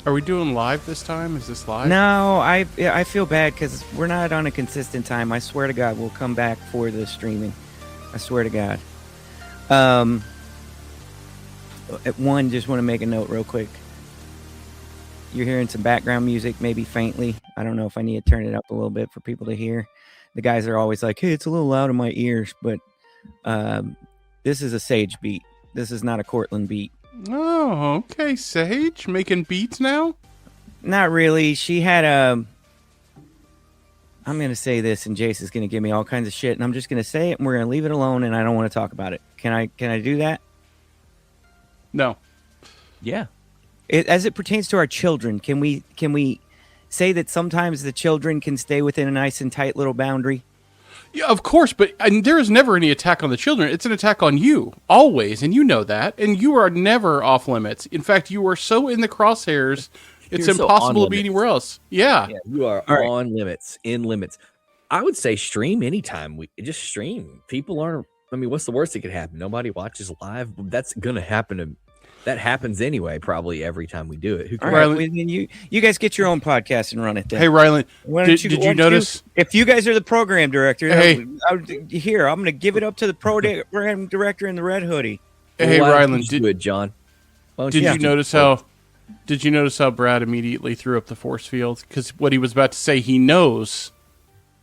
Are we doing live this time? Is this live? No, I feel bad because we're not on a consistent time. I swear to God, we'll come back for the streaming. I swear to God. Um, One, just want to make a note real quick. You're hearing some background music, maybe faintly. I don't know if I need to turn it up a little bit for people to hear. The guys are always like, "Hey, it's a little loud in my ears," but this is a Sage beat. This is not a Cortland beat. Oh, okay. Sage making beats now? Not really. She had a. I'm going to say this, and Jace is going to give me all kinds of shit, and I'm just going to say it, and we're going to leave it alone, and I don't want to talk about it. Can I do that? No. Yeah. As it pertains to our children, can we say that sometimes the children can stay within a nice and tight little boundary? Yeah, of course, but there is never any attack on the children. It's an attack on you, always, and you know that. And you are never off limits. In fact, you are so in the crosshairs, it's You're so impossible on to be limits. anywhere else. Yeah. Yeah, you are All right. on limits, in limits. I would say stream anytime. We just stream. People aren't. I mean, what's the worst that could happen? Nobody watches live. That's gonna happen. That happens anyway. Probably every time we do it. Who All cares? right, Rylan- well, then you guys get your own podcast and run it. Then. Hey, Rylan, Why don't did why you don't notice? If you guys are the program director, Hey. here I'm going to give it up to the program director in the red hoodie. Hey, Why don't you Rylan, just do it, John. Why don't did just you do it? notice how? Did you notice how Brad immediately threw up the force field? Because what he was about to say, he knows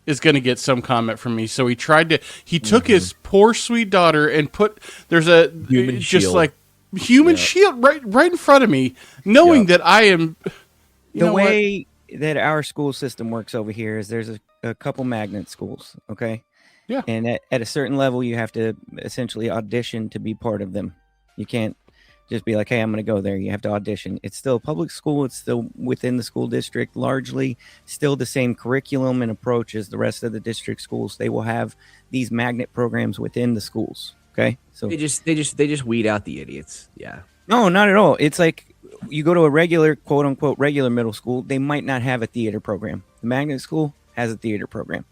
is going to get some comment from me. So he tried to. He took his poor sweet daughter and put. There's a Human just shield. like human Yeah. shield right in front of me, knowing Yeah. that I am. You The know what? way that our school system works over here is there's a couple magnet schools, okay? Yeah. And at a certain level, you have to essentially audition to be part of them. You can't just be like, hey, I'm going to go there. You have to audition. It's still a public school. It's still within the school district, largely still the same curriculum and approach as the rest of the district schools. They will have these magnet programs within the schools, okay? So They just weed out the idiots. Yeah. no, not at all. It's like you go to a regular, quote unquote, regular middle school, they might not have a theater program. The magnet school has a theater program.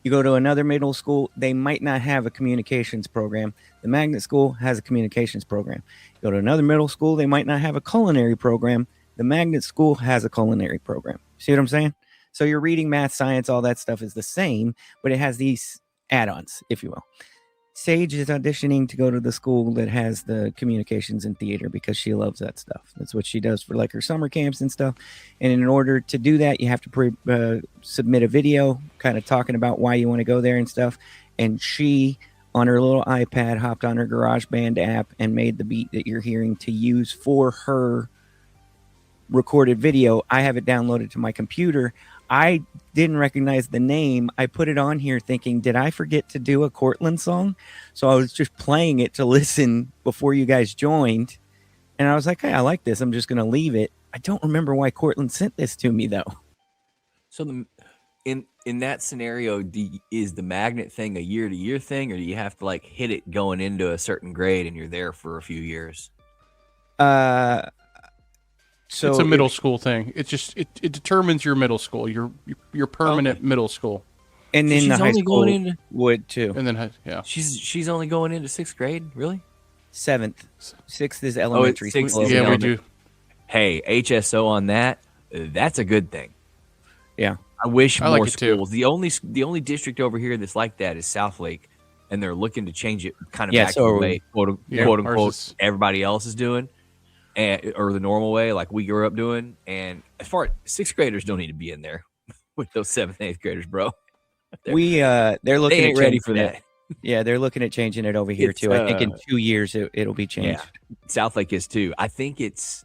You go to another middle school, they might not have a communications program. The magnet school has a communications program. You go to another middle school, they might not have a culinary program. The magnet school has a culinary program. See what I'm saying? So your reading, math, science, all that stuff is the same, but it has these add-ons, if you will. Sage is auditioning to go to the school that has the communications and theater because she loves that stuff. That's what she does for like her summer camps and stuff. And in order to do that, you have to submit a video kind of talking about why you want to go there and stuff. And she, on her little iPad, hopped on her GarageBand app and made the beat that you're hearing to use for her recorded video. I have it downloaded to my computer. I didn't recognize the name. I put it on here thinking, did I forget to do a Cortland song? So I was just playing it to listen before you guys joined. And I was like, hey, I like this. I'm just going to leave it. I don't remember why Cortland sent this to me, though. So in that scenario, is the magnet thing a year-to-year thing, or do you have to like hit it going into a certain grade and you're there for a few years? So it's a middle school thing. It's just it determines your middle school, your permanent middle school, And So then the she's high only school going into- would too. and then yeah. She's only going into 6th grade, really? 7th. 6th is elementary sixth school. is Yeah, we element. do. Hey, HSO on that, that's a good thing. Yeah. I wish I like more it too. schools. The only district over here that's like that is Southlake, and they're looking to change it kind of Yeah, back so to are the we. way quote Yeah, ours unquote is- everybody else is doing, or the normal way like we grew up doing. And as far as 6th graders don't need to be in there with those 7th and 8th graders, bro. They're looking They ain't at ready changing for it. that. Yeah, they're looking at changing it over here It's, too. I think in 2 years it'll be changed. Southlake is too. I think it's,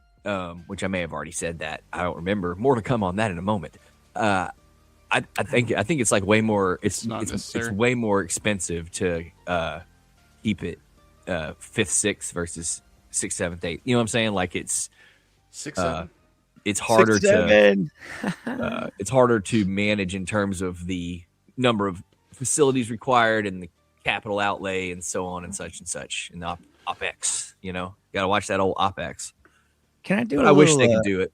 which I may have already said that. I don't remember. More to come on that in a moment. I think it's like way more. It's not it's necessary. way more expensive to keep it 5th, 6th versus 6th, 7th, 8th. You know what I'm saying? Like it's 6, uh, 7. it's harder 6, to 7. it's harder to manage in terms of the number of facilities required and the capital outlay and so on and such and the OPEX. You know, got to watch that old OPEX. Can I do But a I wish little, they could do it.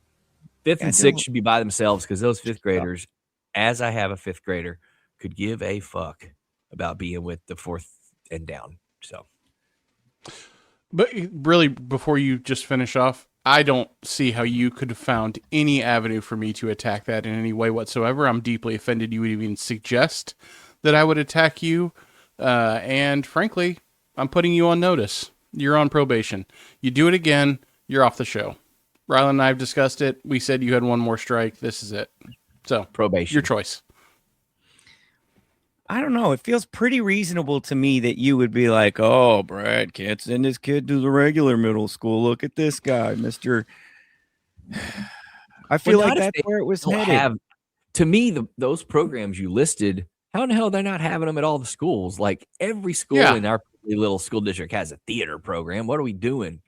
5th can I and do a 6th should be by themselves because those 5th graders, as I have a 5th grader, could give a fuck about being with the 4th and down. So But really, before you just finish off, I don't see how you could have found any avenue for me to attack that in any way whatsoever. I'm deeply offended you would even suggest that I would attack you. And frankly, I'm putting you on notice. You're on probation. You do it again, you're off the show. Rylan and I have discussed it. We said you had one more strike. This is it. So, Probation. your choice. I don't know. It feels pretty reasonable to me that you would be like, "Oh, Brad, can't send his kid to the regular middle school. Look at this guy, Mister." I feel Well, like not if that's they where it was don't headed. have- to me, those programs you listed, how in the hell they're not having them at all the schools? Like every school Yeah. in our little school district has a theater program. What are we doing?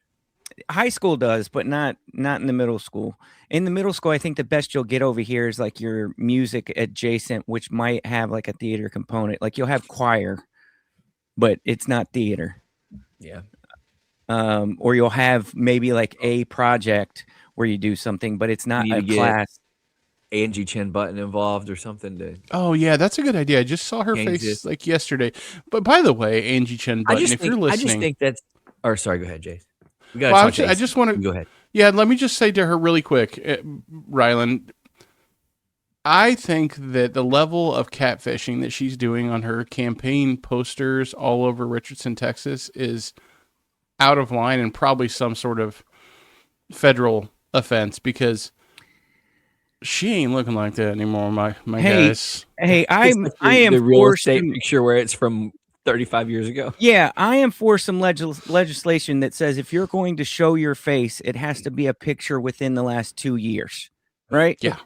High school does, but not in the middle school. In the middle school, I think the best you'll get over here is like your music adjacent, which might have like a theater component. Like you'll have choir, but it's not theater. Yeah. Or you'll have maybe like a project where you do something, but it's not You a need to get class. Angie Chen Button involved or something to. Oh, yeah, that's a good idea. I just saw her Change face it. like yesterday. But by the way, Angie Chen Button, if you're I listening. just think that's. Or sorry, go ahead, Jace. We gotta Well, talk I Jace. just want to. Go ahead. Yeah, let me just say to her really quick, Rylan. I think that the level of catfishing that she's doing on her campaign posters all over Richardson, Texas, is out of line and probably some sort of federal offense because she ain't looking like that anymore, my Hey, guys. Hey, It's I like am the real forced estate to, picture where it's from 35 years ago. yeah, I am for some legislation that says if you're going to show your face, it has to be a picture within the last 2 years, right? Yeah.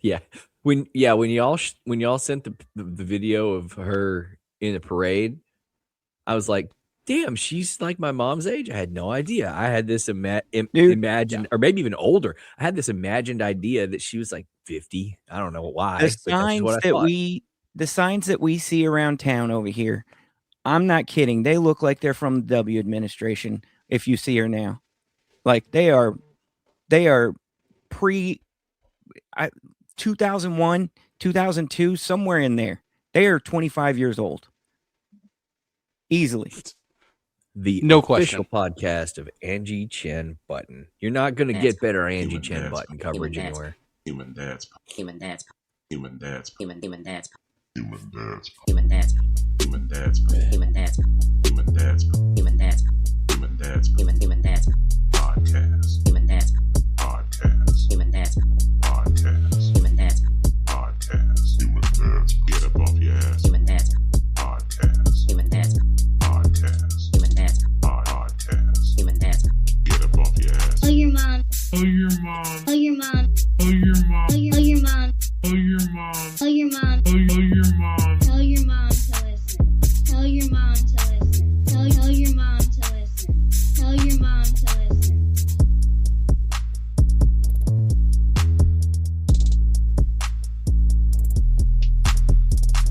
Yeah. When y'all sent the video of her in the parade, I was like, damn, she's like my mom's age. I had no idea. I had this imagined, or maybe even older. I had this imagined idea that she was like 50. I don't know why. The but that's just signs what I that thought. the signs that we see around town over here, I'm not kidding. They look like they're from the W administration. If you see her now, like they are pre 2001, 2002, somewhere in there. They are 25 years old. Easily. The No official question. podcast of Angie Chen Button. You're not going to get better Angie Chen Button coverage anywhere. Human dads. Human dads. Human dads. Human dads. Human dads. Human dads. Human dads. Human dads. Human dads. Human dads. Human dads. Human dads. Podcast. Human dads. Podcast. Human dads. Podcast. Human dads. Podcast. Human dads. Get up off your ass. Human dads. Podcast. Human dads. Podcast. Human dads. Podcast. Human dads. Get up off your ass. Tell your mom. Oh, your mom. Tell your mom. Oh, your mom. Tell your mom. Oh, your mom. Tell your mom. Oh, your mom. Tell your mom to listen. Tell your mom to listen. Tell your mom to listen. Tell your mom to listen.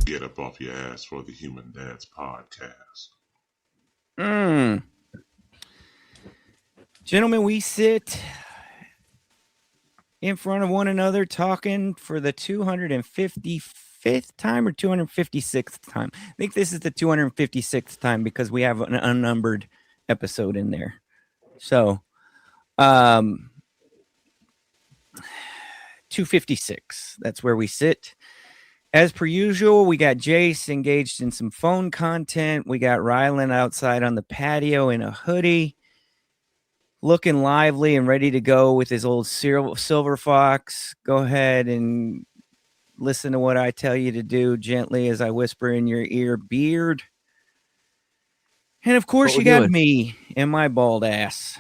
Get up off your ass for the Human Dads Podcast. Gentlemen, we sit in front of one another talking for the 255th time or 256th time. I think this is the 256th time because we have an unnumbered episode in there. So, 256. That's where we sit. As per usual, we got Jace engaged in some phone content. We got Rylan outside on the patio in a hoodie, looking lively and ready to go with his old Silver Fox. Go ahead and listen to what I tell you to do gently as I whisper in your ear, Beard. And of course, What you we're got doing. me and my bald ass.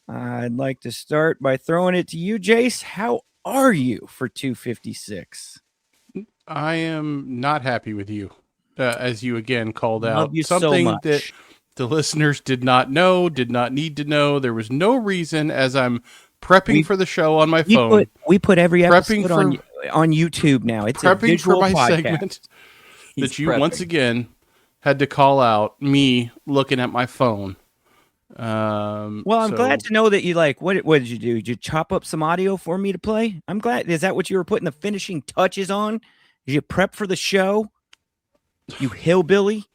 I'd like to start by throwing it to you, Jace. How are you for 256? I am not happy with you, as you again called out. Love you so Something much. that the listeners did not know, did not need to know. There was no reason as I'm prepping for the show on my phone, We put every Prepping episode on YouTube now. It's a prepping visual for my podcast. segment, He's that you prepping. once again had to call out me looking at my phone. Well, I'm so- glad to know that you like. What did you do? Did you chop up some audio for me to play? I'm glad. Is that what you were putting the finishing touches on? Did you prep for the show? You hillbilly.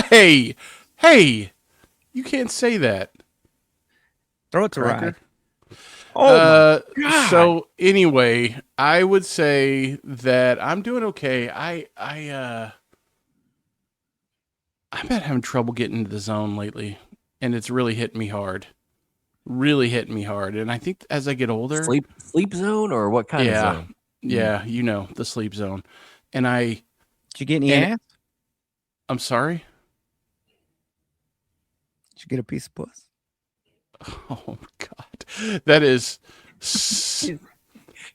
Hey, you can't say that. Throw it to Cracker. Rye. Oh my God. So anyway, I would say that I'm doing okay. I've been having trouble getting into the zone lately, and it's really hitting me hard. Really hitting me hard. And I think as I get older, Sleep zone or what kind of yeah, zone? yeah, the sleep zone. And Did you get any and- ass? I'm sorry. Did you get a piece of puss? Oh God, that is.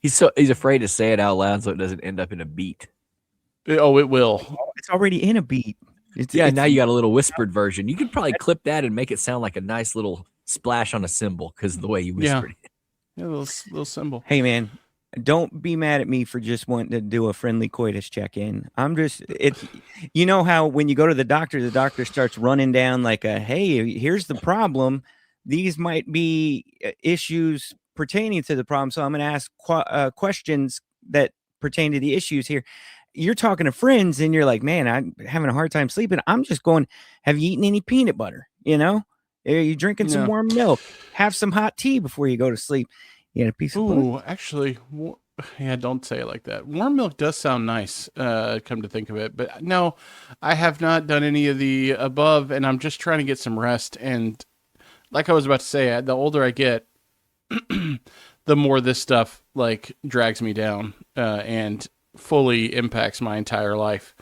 He's afraid to say it out loud so it doesn't end up in a beat. Oh, it will. It's already in a beat. Now you got a little whispered version. You could probably clip that and make it sound like a nice little splash on a cymbal because of the way you whispered it. Yeah, little symbol. Hey man, don't be mad at me for just wanting to do a friendly coitus check-in. I'm just you know how when you go to the doctor starts running down like hey, here's the problem. These might be issues pertaining to the problem. So I'm going to ask questions that pertain to the issues here. You're talking to friends and you're like, man, I'm having a hard time sleeping. I'm just going, have you eaten any peanut butter? Are you drinking some warm milk? Have some hot tea before you go to sleep. You had a piece of Ooh, actually, yeah, don't say it like that. Warm milk does sound nice, come to think of it. But no, I have not done any of the above, and I'm just trying to get some rest. And like I was about to say, the older I get, the more this stuff like drags me down and fully impacts my entire life.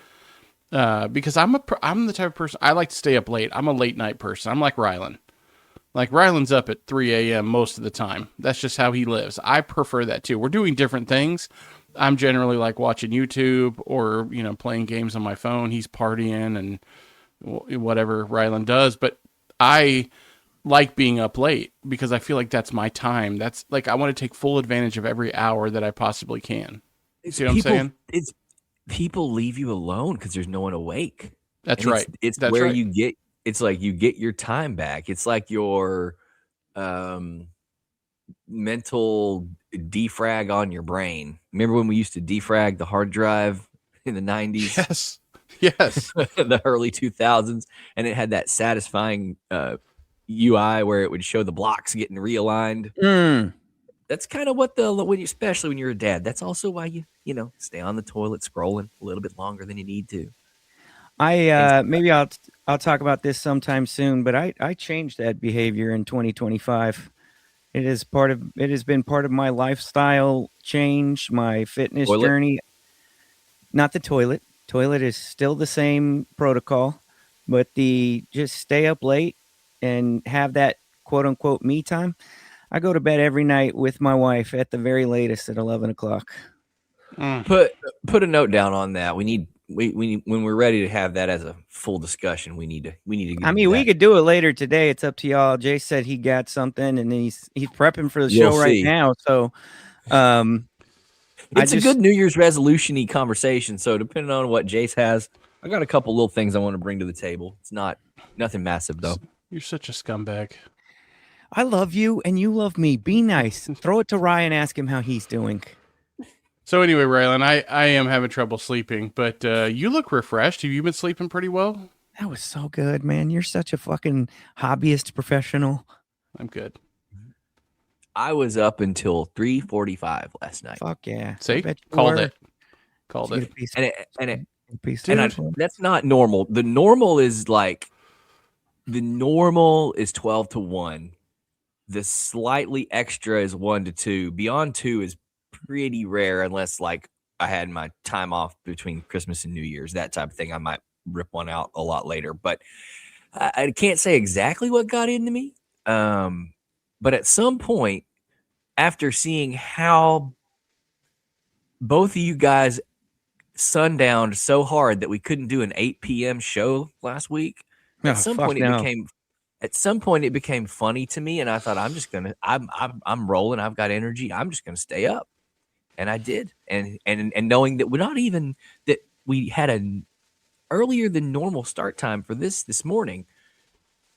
Because I'm the type of person, I like to stay up late. I'm a late night person. I'm like Rylan. Like Rylan's up at 3 a.m. most of the time. That's just how he lives. I prefer that too. We're doing different things. I'm generally like watching YouTube or, playing games on my phone. He's partying and whatever Rylan does. But I like being up late because I feel like that's my time. That's like, I want to take full advantage of every hour that I possibly can. See what I'm saying? People leave you alone because there's no one awake. That's And right. It's That's where right. it's like you get your time back. It's like your mental defrag on your brain. Remember when we used to defrag the hard drive in the 90s? Yes. The early 2000s, and it had that satisfying UI where it would show the blocks getting realigned. That's kind of what especially when you're a dad, that's also why you stay on the toilet scrolling a little bit longer than you need to. Maybe I'll talk about this sometime soon, but I changed that behavior in 2025. It has been part of my lifestyle change, my fitness journey. Not the toilet. Toilet is still the same protocol, but the just stay up late and have that quote unquote me time. I go to bed every night with my wife at the very latest at 11 o'clock. Put a note down on that. We need when we're ready to have that as a full discussion, we need to get we could do it later today. It's up to y'all. Jay said he got something and he's prepping for the You'll show right see. now. So it's a good New Year's resolution-y conversation. So depending on what Jace has, I got a couple little things I want to bring to the table. It's nothing massive though. You're such a scumbag. I love you and you love me. Be nice. Throw it to Ryan. Ask him how he's doing. So anyway, Rylan, I am having trouble sleeping, but you look refreshed. Have you been sleeping pretty well? That was so good, man. You're such a fucking hobbyist professional. I'm good. I was up until 3:45 last night. Fuck yeah. See? Bet you Called were. it. Called Did you it. get a piece And of- it piece of- and that's not normal. The normal is 12 to 1. The slightly extra is 1 to 2. Beyond 2 is pretty rare unless I had my time off between Christmas and New Year's, that type of thing. I might rip one out a lot later, but I can't say exactly what got into me. But at some point, after seeing how both of you guys sundowned so hard that we couldn't do an 8 p.m. show last week, Oh, at some fuck point no. it became funny to me, and I thought I'm rolling. I've got energy. I'm just gonna stay up, and I did. And knowing that we had an earlier than normal start time for this morning,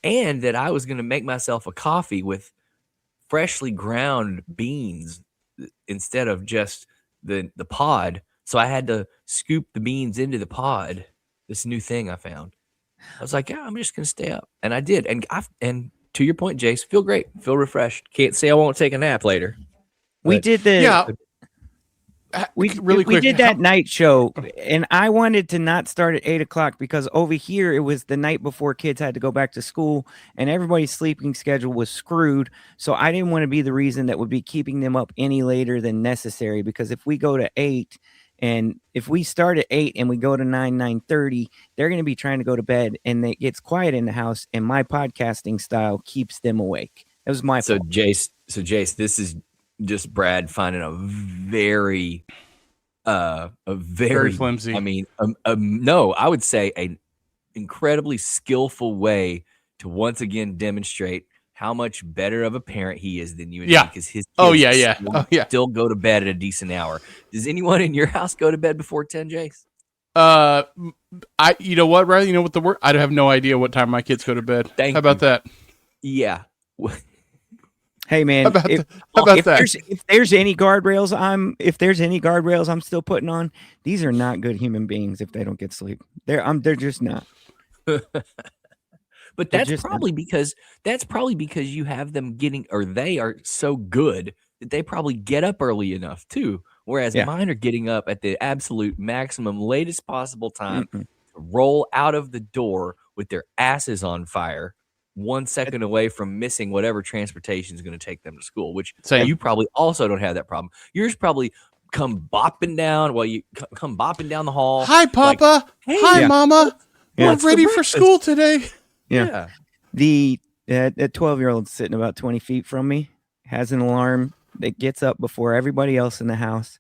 and that I was gonna make myself a coffee with freshly ground beans instead of just the pod. So I had to scoop the beans into the pod. This new thing I found. I was like, yeah, I'm just gonna stay up, and I did. And to your point, Jace, feel great, feel refreshed. Can't say I won't take a nap later. We But- did the Yeah. we really we quick. did that night show, and I wanted to not start at 8 o'clock because over here it was the night before kids had to go back to school, and everybody's sleeping schedule was screwed. So I didn't want to be the reason that would be keeping them up any later than necessary. Because if we go to 8, and if we start at 8 and we go to 9:30, they're going to be trying to go to bed, and it gets quiet in the house, and my podcasting style keeps them awake. It was my So fault. Jace, this is just Brad finding a very Very flimsy. I mean, no, I would say an incredibly skillful way to once again demonstrate how much better of a parent he is than you and Yeah. because his kids Oh, yeah. still go to bed at a decent hour. Does anyone in your house go to bed before 10, Jace? You know what, Riley? You know what the word? I have no idea what time my kids go to bed. Thank How about you. that? Yeah. Hey man, How about if, How about if that? there's any guardrails I'm still putting on, these are not good human beings if they don't get sleep. They're just not. But They're that's just- probably because you have them getting, or they are so good that they probably get up early enough too. Whereas Yeah. mine are getting up at the absolute maximum, latest possible time Mm-mm. to roll out of the door with their asses on fire, 1 second away from missing whatever transportation is going to take them to school. Which Same. you probably also don't have that problem. Yours probably come bopping down while you come bopping down the hall. Hi, Papa. Hey, Hi, Yeah. Mama. Yeah. We're What's the ready for breakfast? school today. Yeah. The 12-year-old sitting about 20 feet from me has an alarm that gets up before everybody else in the house,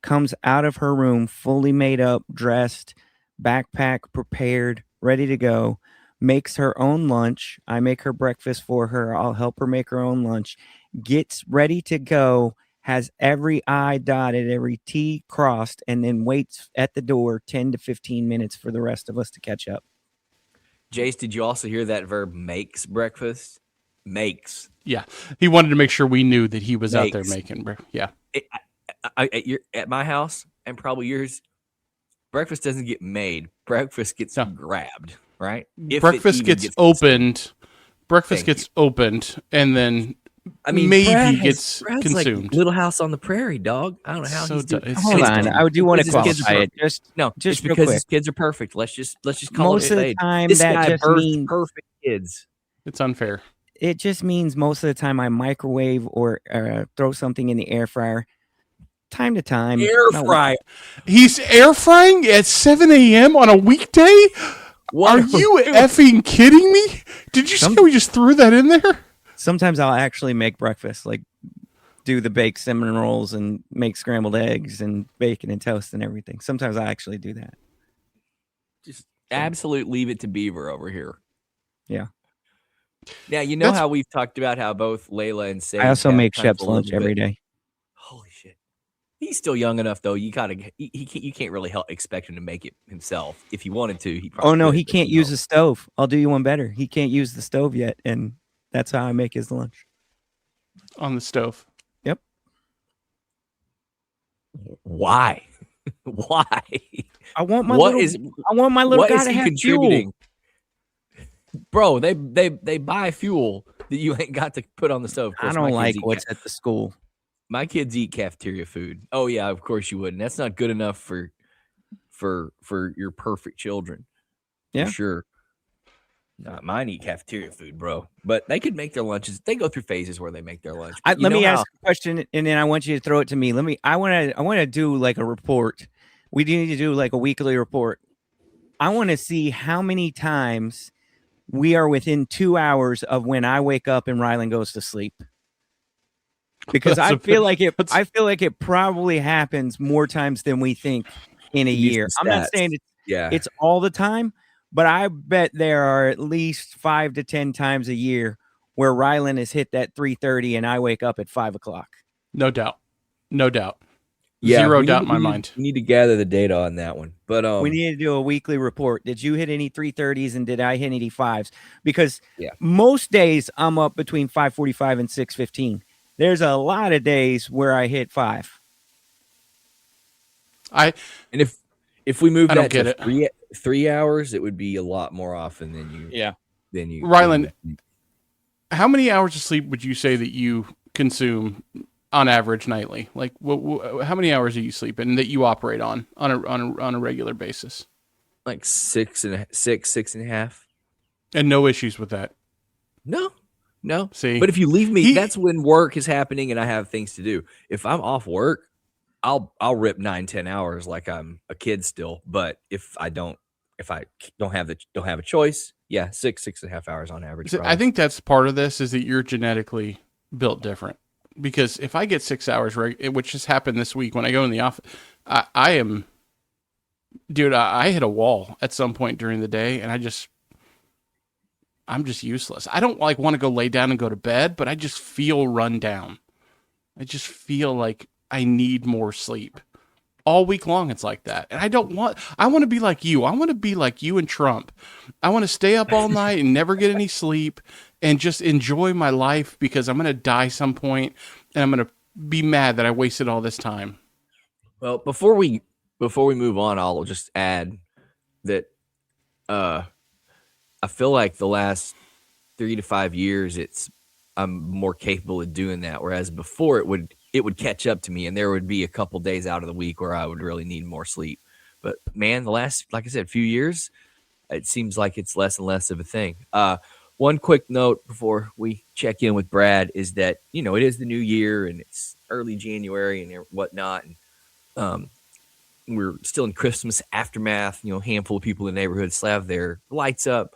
comes out of her room fully made up, dressed, backpack prepared, ready to go, makes her own lunch. I make her breakfast for her. I'll help her make her own lunch, gets ready to go, has every I dotted, every T crossed, and then waits at the door 10 to 15 minutes for the rest of us to catch up. Jace, did you also hear that verb makes breakfast? Makes. Yeah. He wanted to make sure we knew that he was out there Makes. making. Yeah. At my house and probably yours, breakfast doesn't get made. Breakfast gets No. grabbed, right? If it Breakfast even gets opened. Breakfast Thank gets opened, and then I mean, maybe Brad has- gets Brad's consumed. Like Little House on the Prairie, dog. I don't know how So he's doing. du- it's- Hold it's on, dumb. I do want to Because his kids are qualify it. Just No, just it's real because quick. his kids are perfect. Let's just call Most it of a the fade. time This that guy just birthed means perfect kids. It's unfair. it just means most of the time I microwave or throw something in the air fryer. Time to time, Air No, fry. He's air frying at 7 a.m. on a weekday? What Are you effing kidding me? Did you say we just threw that in there? Sometimes I'll actually make breakfast, like do the baked cinnamon rolls and make scrambled eggs and bacon and toast and everything. Sometimes I actually do that. Just absolute leave it to Beaver over here. Yeah. Now you know That's- how we've talked about how both Layla and Sage I also have make kind of Shep's a little lunch every bit- day. Holy shit! He's still young enough though. You gotta you can't really expect him to make it himself. If he wanted to, he probably Oh no, could, he but can't you use know. the stove. I'll do you one better. He can't use the stove yet, and that's how I make his lunch. On the stove. Why? Why? I want my What little. is I want my little what guy is to he have contributing? fuel. Bro, they buy fuel that you ain't got to put on the stove. Of I course, don't my like kids eat what's at the school. my kids eat cafeteria food. Oh yeah, of course you would. And that's not good enough for your perfect children. Yeah. For sure. Mine eat cafeteria food, bro. But they could make their lunches. They go through phases where they make their lunch. But you Let me know ask a question, and then I want you to throw it to me. I want to do like a report. We do need to do like a weekly report. I want to see how many times we are within 2 hours of when I wake up and Rylan goes to sleep. Because That's I a- feel like it. that's- I feel like it probably happens more times than we think in a Give me year. some I'm not stats. saying Yeah. it's all the time, but I bet there are at least 5 to 10 times a year where Rylan has hit that 3:30 and I wake up at 5 o'clock. No doubt. No doubt. Yeah, Zero we doubt need- in my we need- mind. We need to gather the data on that one. But We need to do a weekly report. Did you hit any 3:30s and did I hit any 5s? Because Yeah. most days I'm up between 5:45 and 6:15. There's a lot of days where I hit 5. I and if we move I don't that get to it. 3 hours, it would be a lot more often than you Yeah. than you Rylan, How many hours of sleep would you say that you consume on average nightly? Like, how many hours are you sleeping that you operate on a regular basis? Like 6.5. And no issues with that. No. See? But if you leave me, He- that's when work is happening and I have things to do. If I'm off work, I'll rip 9-10 hours like I'm a kid still. But if I don't have a choice, yeah, 6.5 hours on average. I think that's part of this is that you're genetically built different. Because if I get 6 hours, which has happened this week when I go in the office, I am, dude, I hit a wall at some point during the day, and I'm just useless. I don't want to go lay down and go to bed, but I just feel run down. I just feel like I need more sleep. All week long, it's like that. And I want to be like you. I want to be like you and Trump. I want to stay up all night and never get any sleep and just enjoy my life because I'm going to die some point and I'm going to be mad that I wasted all this time. Well, before we move on, I'll just add that I feel like the last 3 to 5 years, I'm more capable of doing that. Whereas before it would catch up to me and there would be a couple days out of the week where I would really need more sleep. But man, the last, like I said, few years, it seems like it's less and less of a thing. One quick note before we check in with Brad is that, it is the new year and it's early January and whatnot. And we're still in Christmas aftermath, a handful of people in the neighborhood still have their lights up.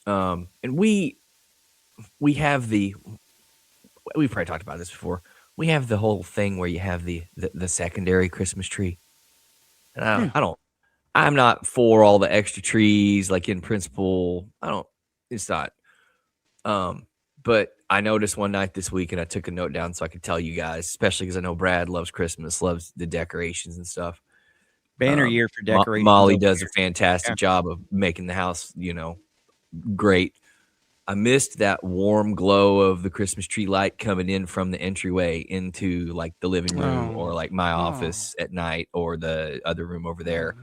And we have we've probably talked about this before. We have the whole thing where you have the secondary Christmas tree. And I'm not for all the extra trees, like in principle, it's not. But I noticed one night this week and I took a note down so I could tell you guys, especially because I know Brad loves Christmas, loves the decorations and stuff. Banner year for decorations. Molly over does here. a fantastic job of making the house, great. I missed that warm glow of the Christmas tree light coming in from the entryway into like the living room or like my office at night or the other room over there.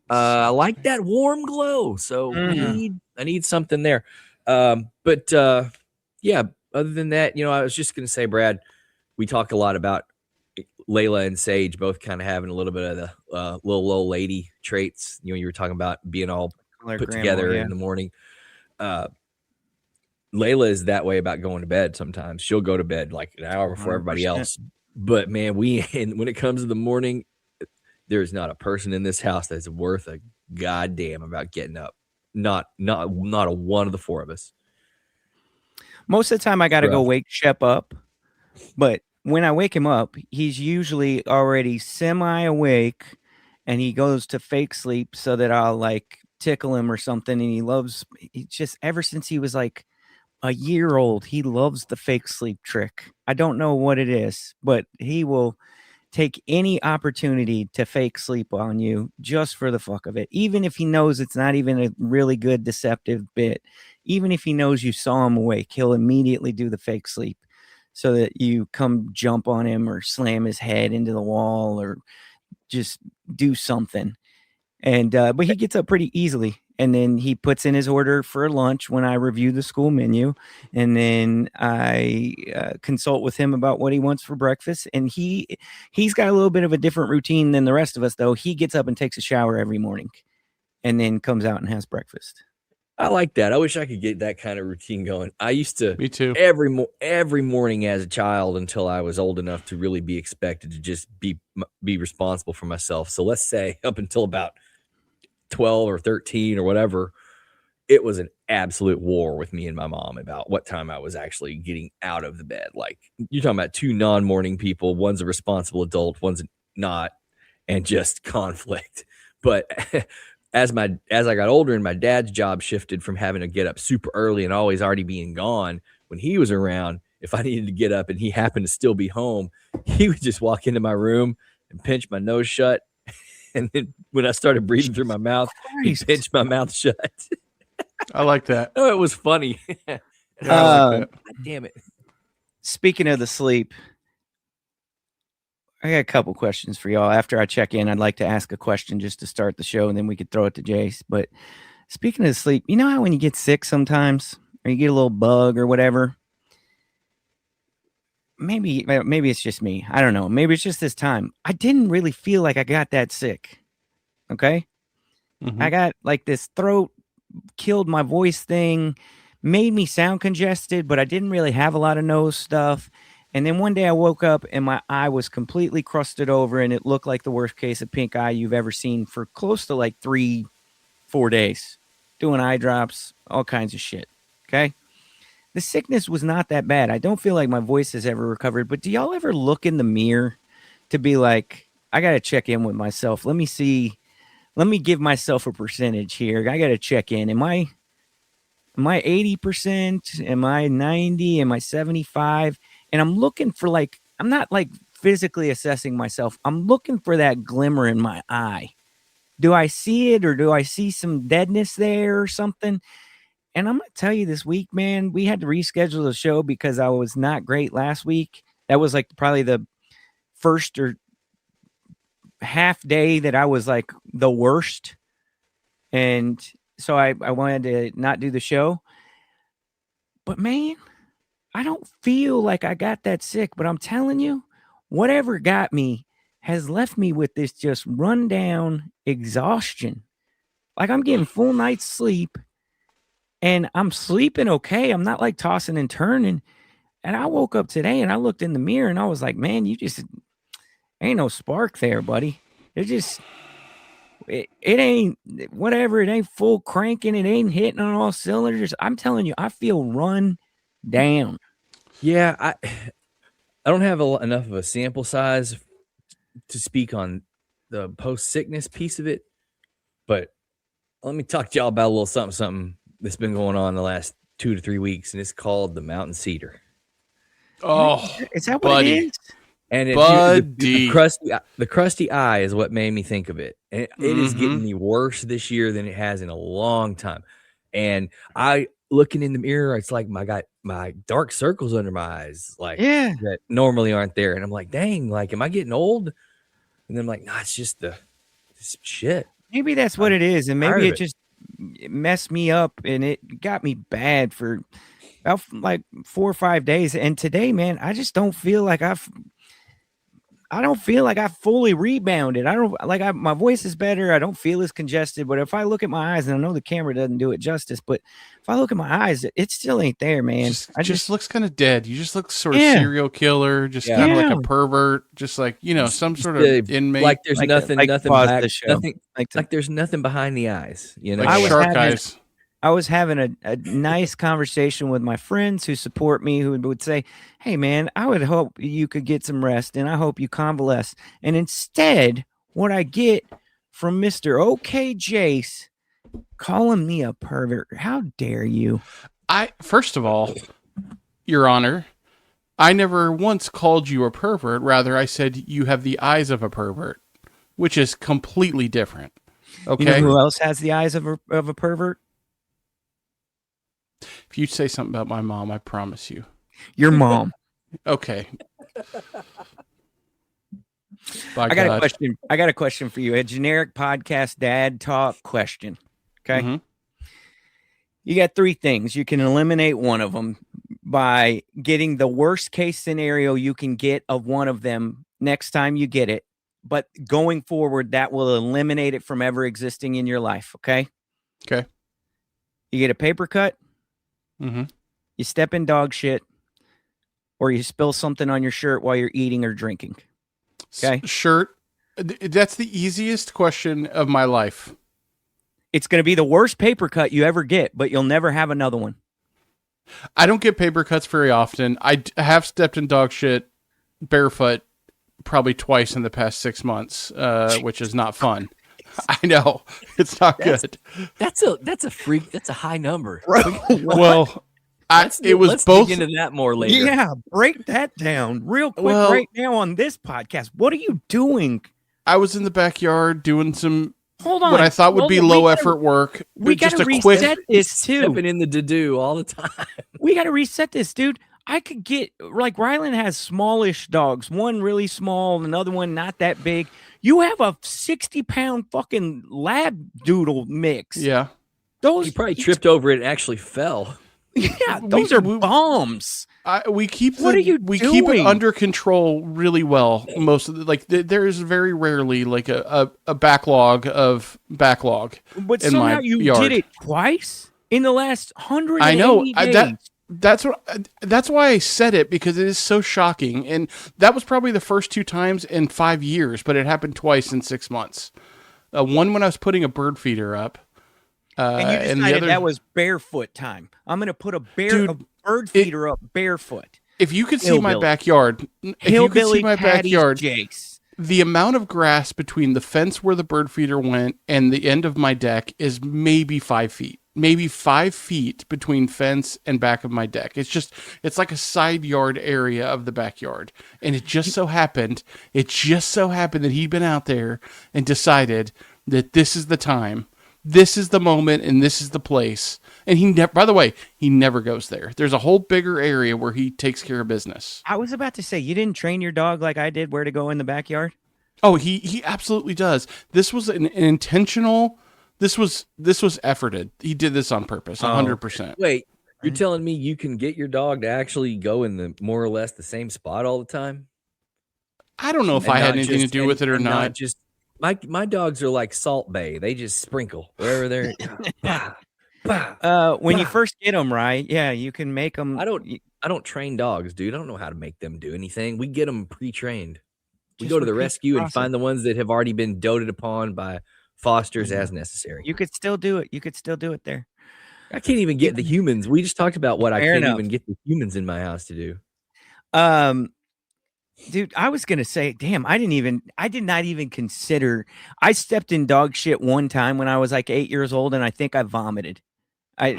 I like that warm glow. So I need something there. But other than that, I was just going to say, Brad, we talk a lot about Layla and Sage both kind of having a little bit of the little old lady traits. You were talking about being all Like put grandma, together yeah. in the morning. Layla is that way about going to bed. Sometimes she'll go to bed like an hour before everybody 100%. else. But man, when it comes to the morning, there's not a person in this house that's worth a goddamn about getting up. Not a one of the four of us. Most of the time, I got to go Rough. wake Shep up. But when I wake him up, he's usually already semi-awake, and he goes to fake sleep so that I'll like tickle him or something. And he just ever since he was like a year old, he loves the fake sleep trick. I don't know what it is, but he will take any opportunity to fake sleep on you just for the fuck of it. Even if he knows it's not even a really good deceptive bit, even if he knows you saw him awake, he'll immediately do the fake sleep so that you come jump on him or slam his head into the wall or just do something. And but he gets up pretty easily, and then he puts in his order for lunch when I review the school menu, and then I consult with him about what he wants for breakfast. And he's got a little bit of a different routine than the rest of us, though. He gets up and takes a shower every morning, and then comes out and has breakfast. I like that. I wish I could get that kind of routine going. I used to Me too. every morning as a child until I was old enough to really be expected to just be responsible for myself. So let's say up until about 12 or 13 or whatever, it was an absolute war with me and my mom about what time I was actually getting out of the bed. Like, you're talking about two non-morning people. One's a responsible adult, one's not, and just conflict. But as I got older and my dad's job shifted from having to get up super early and always already being gone, when he was around, if I needed to get up and he happened to still be home, he would just walk into my room and pinch my nose shut. And then when I started breathing through my mouth, he Christ. pinched my mouth shut. I like that. Oh, it was funny. Yeah, I like that. God damn it. Speaking of the sleep, I got a couple questions for y'all. After I check in, I'd like to ask a question just to start the show, and then we could throw it to Jace. But speaking of sleep, you know how when you get sick sometimes or you get a little bug or whatever. Maybe it's just me. I don't know. Maybe it's just this time. I didn't really feel like I got that sick. Okay. Mhm. I got like this throat killed my voice thing, made me sound congested, but I didn't really have a lot of nose stuff. And then one day I woke up and my eye was completely crusted over and it looked like the worst case of pink eye you've ever seen for close to like 3-4 days. Doing eye drops, all kinds of shit. Okay. The sickness was not that bad. I don't feel like my voice has ever recovered, but do y'all ever look in the mirror to be like, I got to check in with myself. Let me see. Let me give myself a percentage here. I got to check in. Am I 80%? Am I 90? Am I 75? And I'm looking for like, I'm not like physically assessing myself. I'm looking for that glimmer in my eye. Do I see it or do I see some deadness there or something? And I'm going to tell you this week, man, we had to reschedule the show because I was not great last week. That was like probably the first or half day that I was like the worst. And so I wanted to not do the show. But man, I don't feel like I got that sick, but I'm telling you, whatever got me has left me with this just rundown exhaustion. Like I'm getting full night's sleep and I'm sleeping okay. I'm not like tossing and turning. And I woke up today and I looked in the mirror and I was like, man, you just ain't no spark there, buddy. It ain't whatever. It ain't full cranking. It ain't hitting on all cylinders. I'm telling you, I feel run down. Yeah, I don't have enough of a sample size to speak on the post sickness piece of it, but let me talk to y'all about a little something that's been going on the last 2 to 3 weeks, and it's called the mountain cedar. Oh, Is that what buddy. it is? And Buddy. the crusty eye is what made me think of it. And it is getting me worse this year than it has in a long time. And I looking in the mirror, it's like I got my dark circles under my eyes, like Yeah. that normally aren't there. And I'm like, dang, like, am I getting old? And then I'm like, nah, it's just this shit. Maybe that's what it is. And tired maybe of it it. just messed me up and it got me bad for about like 4 or 5 days. And today, man, I just don't feel like I fully rebounded. My voice is better. I don't feel as congested, but if I look at my eyes, and I know the camera doesn't do it justice, but if I look at my eyes, it still ain't there, man. I just looks kind of dead. You just look sort of Yeah. serial killer, just Yeah. kind of like Yeah. a pervert, just like, some sort the- of inmate. Like there's Like- nothing like pause back, the show. nothing like like there's nothing behind the eyes, you know. like I was shark having- eyes. I was having a nice conversation with my friends who support me, who would say, hey, man, I would hope you could get some rest and I hope you convalesce. And instead, what I get from Mr. OK Jace calling me a pervert. How dare you? First of all, Your Honor, I never once called you a pervert. Rather, I said you have the eyes of a pervert, which is completely different. Okay. You know who else has the eyes of a pervert? If you say something about my mom, I promise you. Your mom. Okay. By I got God. a question. I got a question for you. A generic podcast dad talk question. Okay. Mhm. You got 3 things. You can eliminate one of them by getting the worst case scenario you can get of one of them next time you get it. But going forward, that will eliminate it from ever existing in your life. Okay. Okay. You get a paper cut, Mm-hmm. you step in dog shit, or you spill something on your shirt while you're eating or drinking. Okay. Shirt. That's the easiest question of my life. It's going to be the worst paper cut you ever get, but you'll never have another one. I don't get paper cuts very often. I have stepped in dog shit barefoot probably twice in the past 6 months, which is not fun. I know it's not good. That's a freak. That's a high number. Well, Let's both. dig into that more later. Yeah, break that down real quick Well- right now on this podcast. What are you doing? I was in the backyard doing some Hold on. what I thought would be Hold on. low effort work. We got just to a reset quick. this too. Stepping in the to-do all the time. We got to reset this, dude. I could get like Rylan has smallish dogs. One really small, another one not that big. You have a 60-pound fucking lab doodle mix. Yeah. Those He probably tripped over it and actually fell. Yeah, those are bombs. We keep What are you we keep it doing? under control really well. Most of the, there is very rarely like a backlog of backlog. But in somehow my you yard. did it twice in the last 180 I know days. that's why I said it, because it is so shocking, and that was probably the first 2 times in 5 years, but it happened twice in 6 months. One when I was putting a bird feeder up, And you and decided the other, that was barefoot time. I'm going to put a Dude, bird feeder up barefoot. if you could see my Hillbilly. backyard, if you could Hillbilly see my Patty's backyard, Jakes. the amount of grass between the fence where the bird feeder went and the end of my deck is maybe 5 feet. Maybe 5 feet between fence and back of my deck. It's like a side yard area of the backyard. And it just so happened that he'd been out there and decided that this is the time, this is the moment, and this is the place. And by the way, he never goes there. There's a whole bigger area where he takes care of business. I was about to say, you didn't train your dog like I did where to go in the backyard? Oh, he absolutely does. This was an intentional. This was efforted. He did this on purpose, 100%. Wait, you're telling me you can get your dog to actually go in the more or less the same spot all the time? I don't know if And I had not anything to just- do with it or and not. Just my dogs are like Salt Bay. They just sprinkle wherever they're. Bah, bah. When you first get them, right? Yeah, you can make them. I don't train dogs, dude. I don't know how to make them do anything. We get them pre-trained. We Just go to the repeat the rescue and process. find the ones that have already been doted upon by fosters as necessary. You could still do it. You could still do it there. I can't even get the humans. We just talked about what I Fair can't enough. even get the humans in my house to do. Dude, I was gonna say, damn, I did not even consider. I stepped in dog shit one time when I was like 8 years old, and I think I vomited. I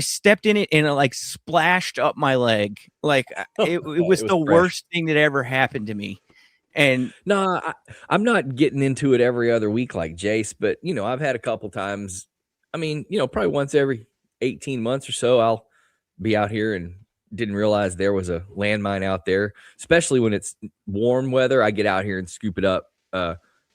stepped in it and it like splashed up my leg. Like it was was the fresh. worst thing that ever happened to me. And No, I'm not getting into it every other week like Jace, but I've had a couple times. I mean, probably once every 18 months or so, I'll be out here and didn't realize there was a landmine out there, especially when it's warm weather. I get out here and scoop it up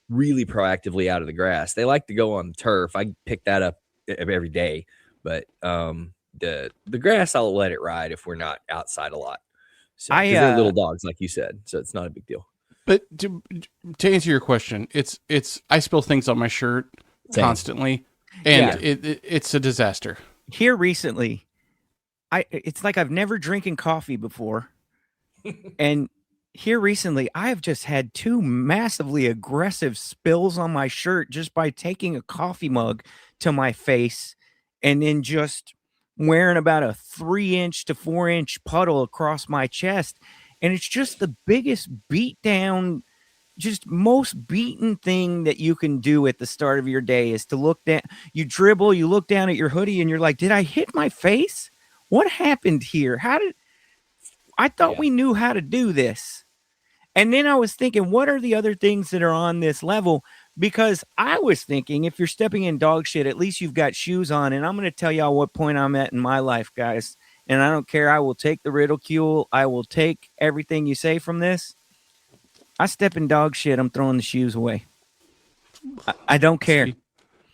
really proactively out of the grass. They like to go on the turf. I pick that up every day, but the grass, I'll let it ride if we're not outside a lot. So 'cause they're little dogs, like you said, so it's not a big deal. But to answer your question, it's I spill things on my shirt Same. constantly, and Yeah. it's a disaster. here recently, it's like I've never drinking coffee before. And here recently, I have just had 2 massively aggressive spills on my shirt just by taking a coffee mug to my face and then just wearing about a 3-inch to 4-inch puddle across my chest. And it's just the biggest beat down, just most beaten thing that you can do at the start of your day is to look down. You dribble, you look down at your hoodie and you're like, did I hit my face? What happened here? I thought we knew how to do this. And then I was thinking, what are the other things that are on this level? Because I was thinking, if you're stepping in dog shit, at least you've got shoes on. And I'm going to tell y'all what point I'm at in my life, guys. And I don't care. I will take the ridicule. I will take everything you say from this. I step in dog shit. I'm throwing the shoes away. I don't care.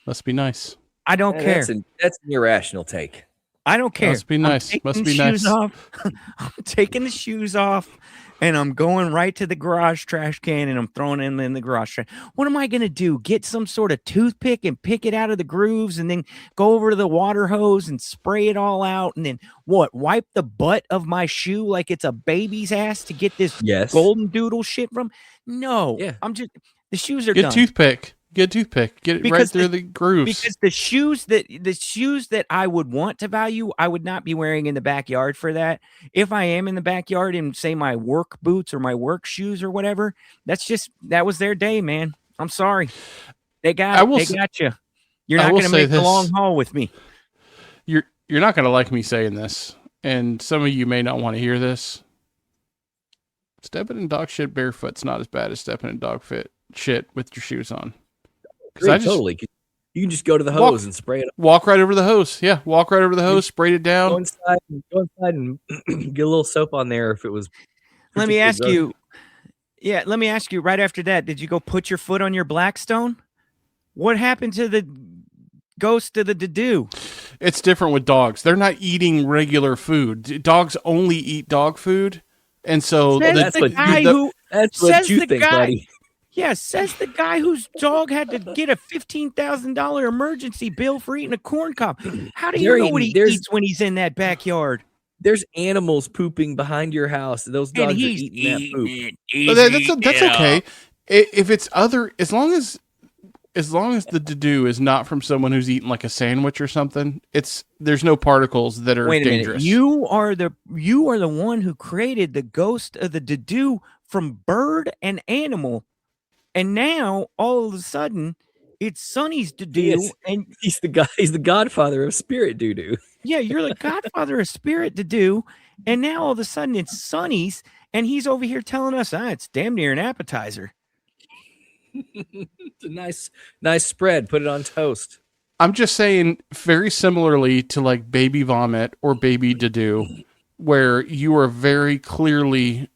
Must be nice. I don't Yeah, care. That's an irrational take. I don't care. Must be I'm nice. taking Must the be shoes nice. off. I'm taking the shoes off and I'm going right to the garage trash can and I'm throwing them in the garage trash. What am I going to do? Get some sort of toothpick and pick it out of the grooves and then go over to the water hose and spray it all out and then what? Wipe the butt of my shoe like it's a baby's ass to get this Yes. golden doodle shit from? No. Yeah. I'm just, the shoes are Get done. a toothpick. Get a toothpick. Get it right Because through the grooves. Because the shoes that I would want to value, I would not be wearing in the backyard for that. If I am in the backyard in say my work boots or my work shoes or whatever, that was their day, man. I'm sorry. They got you. You're I not will going to say make the this. long haul with me. You're not going to like me saying this, and some of you may not want to hear this. Stepping in dog shit barefoot's not as bad as stepping in dog shit with your shoes on. Agree, I just totally. You can just go to the hose and spray it. walk right over the hose. Yeah, walk right over the hose, sprayed it Go down. inside and get a little soap on there if it was. Let me particularly ask gross. you. Yeah, let me ask you right after that. Did you go put your foot on your Blackstone? What happened to the ghost of the Dedu? It's different with dogs. They're not eating regular food. Dogs only eat dog food, and so Says that's the what- guy the- who That's what says you the think, guy. buddy. Yeah, says the guy whose dog had to get a $15,000 emergency bill for eating a corn cob. How do you There know ain't- what he there's- eats when he's in that backyard? There's animals pooping behind your house. Those dogs And are he's eating that poop. But that's okay. If it's other, as long as the doo is not from someone who's eating like a sandwich or something, there's no particles that are Wait a dangerous. minute. You are the one who created the ghost of the doo from bird and animal, and now all of a sudden it's Sonny's doo, Yes. and He's the guy. He's the godfather of spirit doo doo. yeah, you're the godfather of spirit doo, and now all of a sudden it's Sonny's, and he's over here telling us, it's damn near an appetizer. It's a nice spread. Put it on toast. I'm just saying, very similarly to like baby vomit or baby doo, where you are very clearly,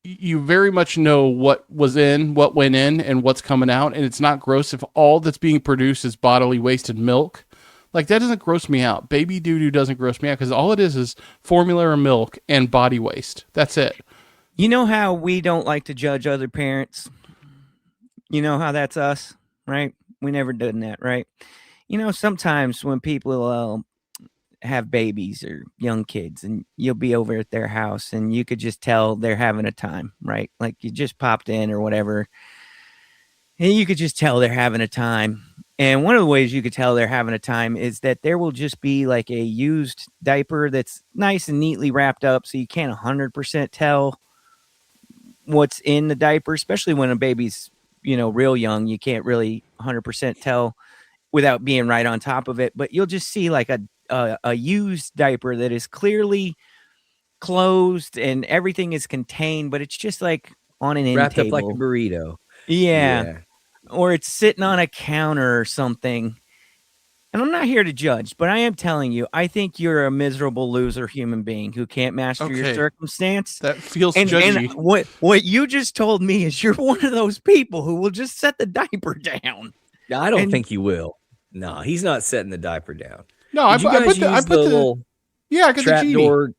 you very much know what was in, what went in, and what's coming out, and it's not gross if all that's being produced is bodily wasted milk. Like, that doesn't gross me out. Baby doo-doo doesn't gross me out because all it is formula or milk and body waste. That's it. You know how we don't like to judge other parents? You know how that's us, right? We never done that, right? You know, sometimes when people have babies or young kids and you'll be over at their house and you could just tell they're having a time, right? Like you just popped in or whatever. And you could just tell they're having a time. And one of the ways you could tell they're having a time is that there will just be like a used diaper that's nice and neatly wrapped up so you can't 100% tell what's in the diaper, especially when a baby's, real young. You can't really 100% tell without being right on top of it. But you'll just see like a used diaper that is clearly closed and everything is contained, but it's just like on an end Wrapped table. up like a burrito. Yeah. Or it's sitting on a counter or something. And I'm not here to judge, but I am telling you, I think you're a miserable loser human being who can't master your Okay. circumstance. That feels And judgy. what you just told me is you're one of those people who will just set the diaper down. I don't And- think he will. No, he's not setting the diaper down. No, I Did you put guys the, I use put the, little yeah, I got the trap genie. door?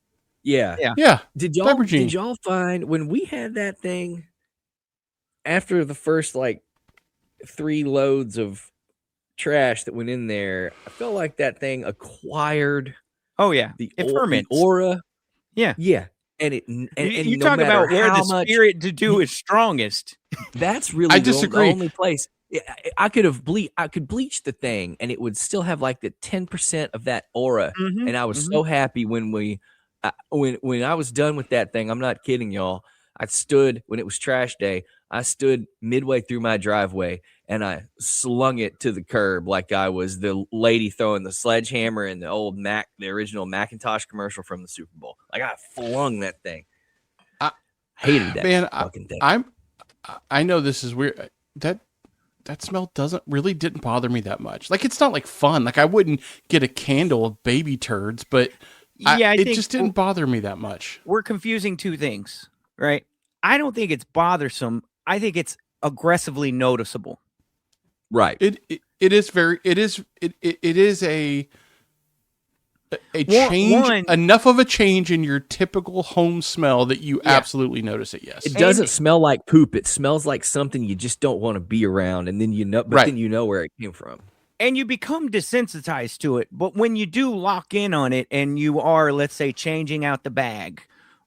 Yeah. Yeah. Yeah. Did genie. y'all find when we had that thing after the first like 3 loads of trash that went in there? I felt like that thing acquired Oh yeah, the it the ferments. aura. Yeah. Yeah. And it and you no talk about matter where how the much spirit to do is strongest. that's really I the disagree. only place. I could bleach the thing and it would still have like the 10% of that aura. Mhm, And I was mhm. so happy when when I was done with that thing. I'm not kidding, y'all. I stood when it was trash day. I stood midway through my driveway and I slung it to the curb like I was the lady throwing the sledgehammer in the old the original Macintosh commercial from the Super Bowl. Like I flung that thing. I- Hated that Man, fucking thing. I know this is weird. That smell didn't bother me that much. Like, it's not like fun. Like, I wouldn't get a candle of baby turds, but Yeah, I it think just didn't bother me that much. we're confusing two things, right? I don't think it's bothersome. I think it's aggressively noticeable. Right. It is a change, enough of a change in your typical home smell that you absolutely notice it. Yes. It doesn't smell like poop. It smells like something you just don't want to be around, and then then you know where it came from. And you become desensitized to it. But when you do lock in on it and you are, let's say, changing out the bag,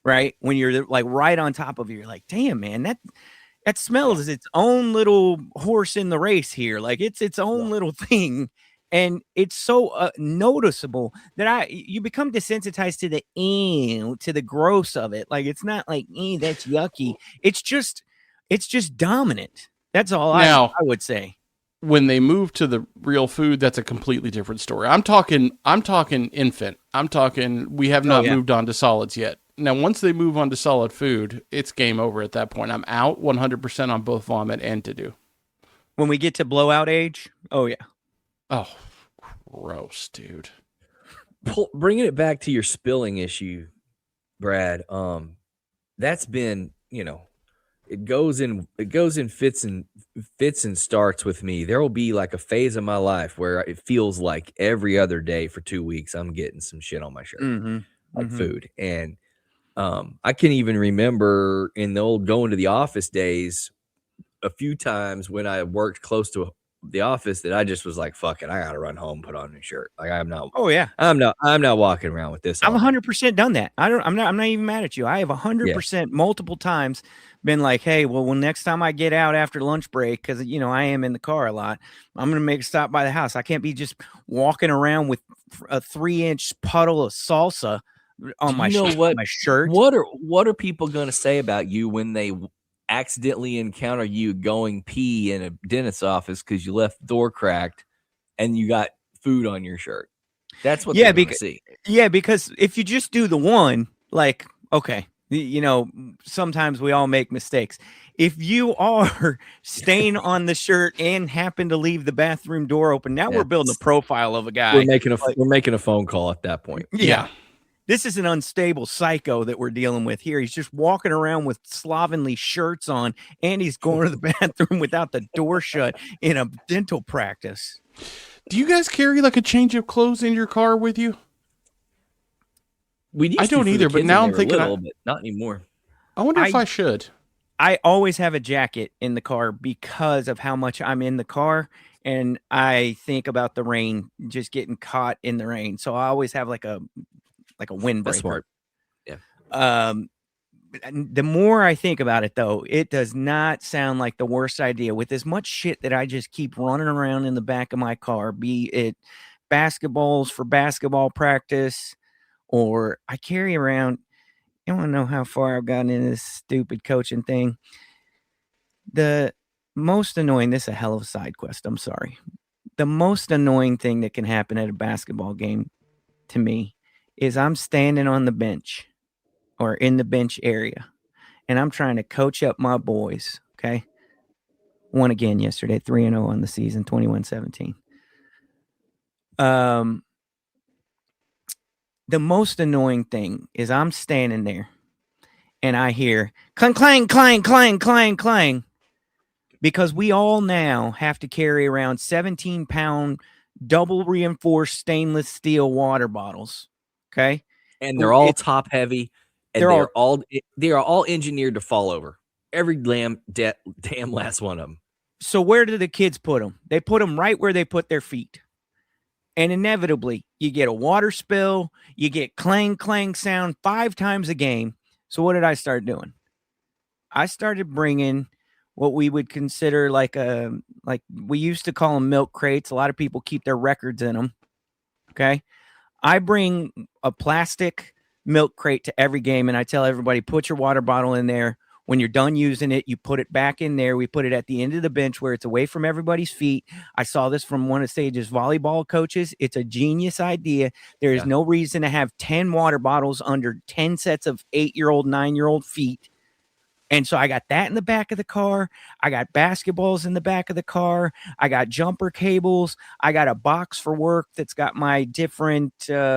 right? When you're like right on top of it, you're like, damn, man, that smells its own little horse in the race here. Like it's its own little thing. And it's so noticeable that you become desensitized to the gross of it. Like it's not like, that's yucky. It's just dominant. That's all Now- I would say. When they move to the real food, that's a completely different story. I'm talking infant. I'm talking, we have not moved on to solids yet. Now, once they move on to solid food, it's game over at that point. I'm out 100% on both vomit and to-do. When we get to blowout age, oh yeah. Oh, gross, dude. Bringing it back to your spilling issue, Brad. That's been, it goes in fits and fits and starts with me. There will be like a phase of my life where it feels like every other day for 2 weeks I'm getting some shit on my shirt, like food. And I can even remember in the old going to the office days, a few times when I worked close to the office that I just was like, fuck it, I gotta run home, put on a shirt. Like I'm not walking around with this. I've all day. 100% done that. I'm not even mad at you. I have 100% multiple times been like, hey, well, next time I get out after lunch break, because I am in the car a lot, I'm gonna make a stop by the house. I can't be just walking around with a 3-inch puddle of salsa on my shirt. What are people gonna say about you when they accidentally encounter you going pee in a dentist's office because you left the door cracked and you got food on your shirt? That's what they're gonna see. Yeah, because if you just do the one, like, okay, sometimes we all make mistakes. If you are staying on the shirt and happen to leave the bathroom door open, now we're building a profile of a guy. We're making a phone call at that point. Yeah. This is an unstable psycho that we're dealing with here. He's just walking around with slovenly shirts on, and he's going to the bathroom without the door shut in a dental practice. Do you guys carry like a change of clothes in your car with you? We used I to don't for the either, but kids now when I'm they were thinking little, but not anymore. I wonder if I should. I always have a jacket in the car because of how much I'm in the car, and I think about the rain, just getting caught in the rain. So I always have like a windbreaker. That's smart. Yeah. The more I think about it, though, it does not sound like the worst idea. With as much shit that I just keep running around in the back of my car, be it basketballs for basketball practice, or I carry around. You want to know how far I've gotten in this stupid coaching thing? The most annoying, this is a hell of a side quest, I'm sorry. The most annoying thing that can happen at a basketball game to me is I'm standing on the bench or in the bench area, and I'm trying to coach up my boys, okay? Won again yesterday, 3-0 on the season, 21-17. The most annoying thing is I'm standing there, and I hear clang, clang, clang, clang, clang, clang, because we all now have to carry around 17-pound double reinforced stainless steel water bottles. Okay. And they're all top heavy, and they are all engineered to fall over. Every damn last one of them. So where do the kids put them? They put them right where they put their feet. And inevitably, you get a water spill, you get clang, clang sound 5 times a game. So what did I start doing? I started bringing what we would consider like we used to call them milk crates. A lot of people keep their records in them. Okay. I bring a plastic milk crate to every game, and I tell everybody, put your water bottle in there. When you're done using it, you put it back in there. We put it at the end of the bench where it's away from everybody's feet. I saw this from one of Sage's volleyball coaches. It's a genius idea. There is no reason to have 10 water bottles under 10 sets of 8-year-old, 9-year-old feet. And so I got that in the back of the car. I got basketballs in the back of the car. I got jumper cables. I got a box for work that's got my different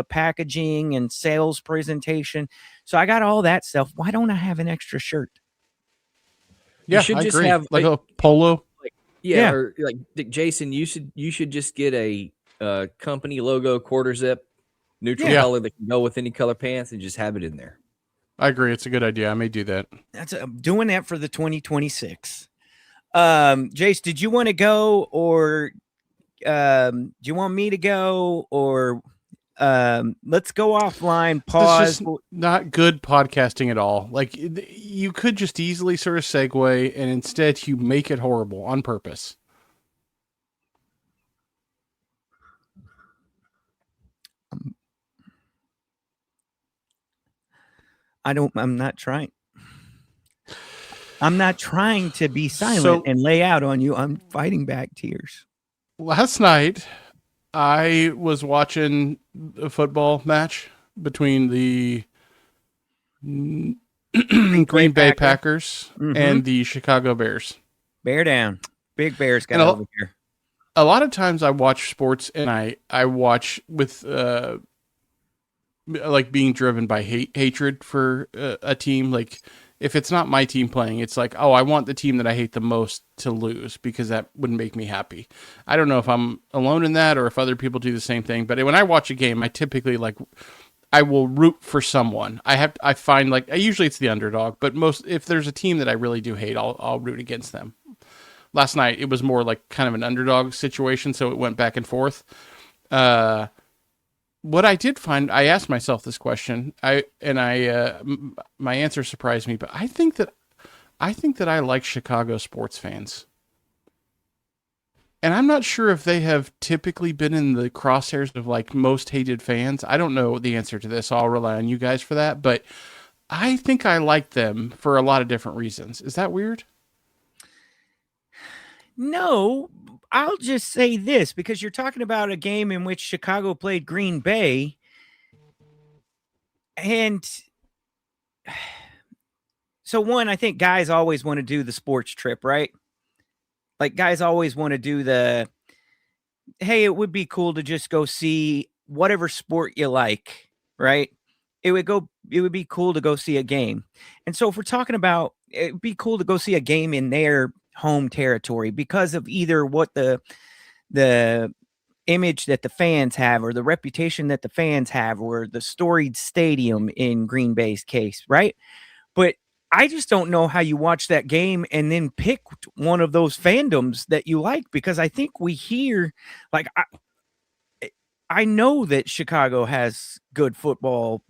packaging and sales presentation. So I got all that stuff. Why don't I have an extra shirt? Yeah, you should I just agree. have like a polo. Yeah, or like Jason, you should just get a company logo quarter zip, neutral color that can go with any color pants, and just have it in there. I agree. It's a good idea. I may do that. I'm doing that for the 2026. Jace, did you want to go, or do you want me to go, or let's go offline, pause. It's just not good podcasting at all. Like, you could just easily sort of segue, and instead you make it horrible on purpose. I'm not trying. I'm not trying to be silent and lay out on you. I'm fighting back tears. Last night, I was watching a football match between the Green Bay Packers and the Chicago Bears. Bear down. Big Bears got over here. A lot of times I watch sports, and I watch with like being driven by hatred for a team. Like, If it's not my team playing, it's like, oh, I want the team that I hate the most to lose because that wouldn't make me happy. I don't know if I'm alone in that or if other people do the same thing, but when I watch a game, I typically I will root for someone. I find usually it's the underdog, but if there's a team that I really do hate, I'll root against them. Last night it was more like kind of an underdog situation, so it went back and forth. What I did find, I asked myself this question, my answer surprised me, but I think that I like Chicago sports fans. And I'm not sure if they have typically been in the crosshairs of like most hated fans. I don't know the answer to this. I'll rely on you guys for that. But I think I like them for a lot of different reasons. Is that weird? No, I'll just say this, because you're talking about a game in which Chicago played Green Bay. And so one, I think guys always want to do the sports trip, right? Like guys always want to do hey, it would be cool to just go see whatever sport you like, right? It would be cool to go see a game. And so if we're talking about, it'd be cool to go see a game in their home territory because of either what the image that the fans have or the reputation that the fans have or the storied stadium in Green Bay's case, right? But I just don't know how you watch that game and then pick one of those fandoms that you like, because I think we hear, like, I know that Chicago has good football,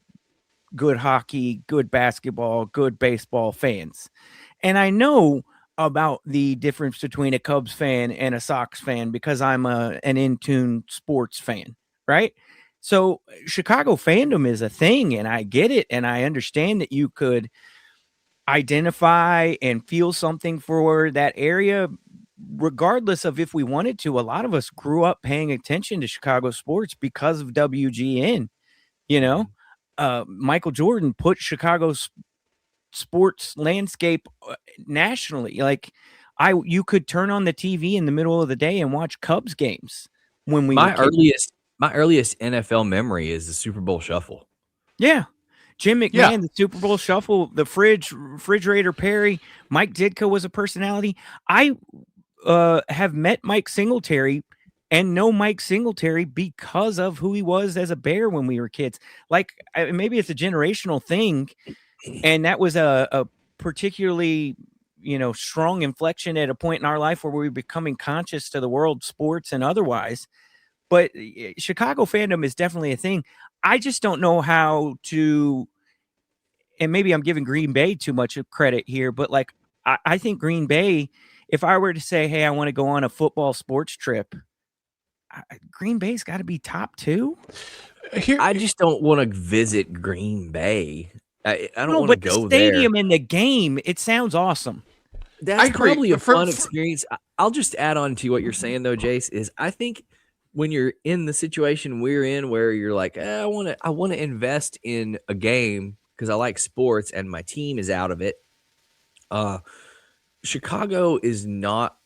good hockey, good basketball, good baseball fans. And I know about the difference between a Cubs fan and a Sox fan because I'm an in-tune sports fan, right? So Chicago fandom is a thing, and I get it, and I understand that you could identify and feel something for that area regardless of if we wanted to. A lot of us grew up paying attention to Chicago sports because of WGN. Michael Jordan put Chicago's sports landscape nationally. Like you could turn on the TV in the middle of the day and watch Cubs games when we my earliest NFL memory is the Super Bowl Shuffle. Yeah. Jim McMahon, the Super Bowl Shuffle, the Refrigerator Perry, Mike Ditka was a personality. I have met Mike Singletary and know Mike Singletary because of who he was as a Bear when we were kids. Like maybe it's a generational thing, and that was a particularly strong inflection at a point in our life where we were becoming conscious to the world, sports and otherwise. But Chicago fandom is definitely a thing. I just don't know how to, and maybe I'm giving Green Bay too much of credit here, but like, I think Green Bay, if I were to say, hey, I want to go on a football sports trip, Green Bay's got to be top two. I just don't want to visit Green Bay. I don't want to go the stadium there. and the game, it sounds awesome. That's probably a fun experience. I'll just add on to what you're saying though, Jace, is I think when you're in the situation we're in where you're like, I want to invest in a game because I like sports and my team is out of it. Chicago is not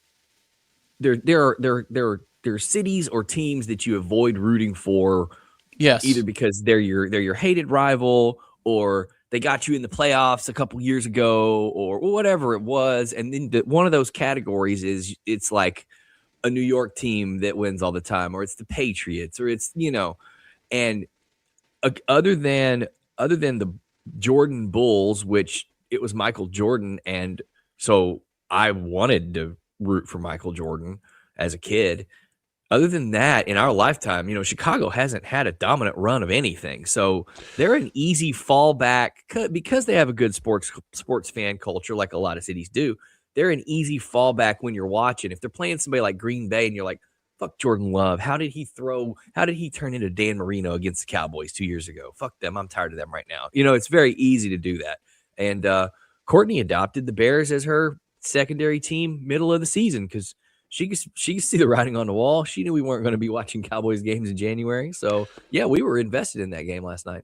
there. There are cities or teams that you avoid rooting for. Yes. Either because they're your hated rival, or they got you in the playoffs a couple years ago, or whatever it was. And then one of those categories is it's like a New York team that wins all the time, or it's the Patriots, or it's, and other than the Jordan Bulls, which it was Michael Jordan. And so I wanted to root for Michael Jordan as a kid. Other than that, in our lifetime, Chicago hasn't had a dominant run of anything. So they're an easy fallback because they have a good sports fan culture, like a lot of cities do. They're an easy fallback when you're watching. If they're playing somebody like Green Bay and you're like, fuck Jordan Love. How did he turn into Dan Marino against the Cowboys 2 years ago? Fuck them. I'm tired of them right now. It's very easy to do that. And Courtney adopted the Bears as her secondary team middle of the season because she could see the writing on the wall. She knew we weren't going to be watching Cowboys games in January. So, yeah, we were invested in that game last night.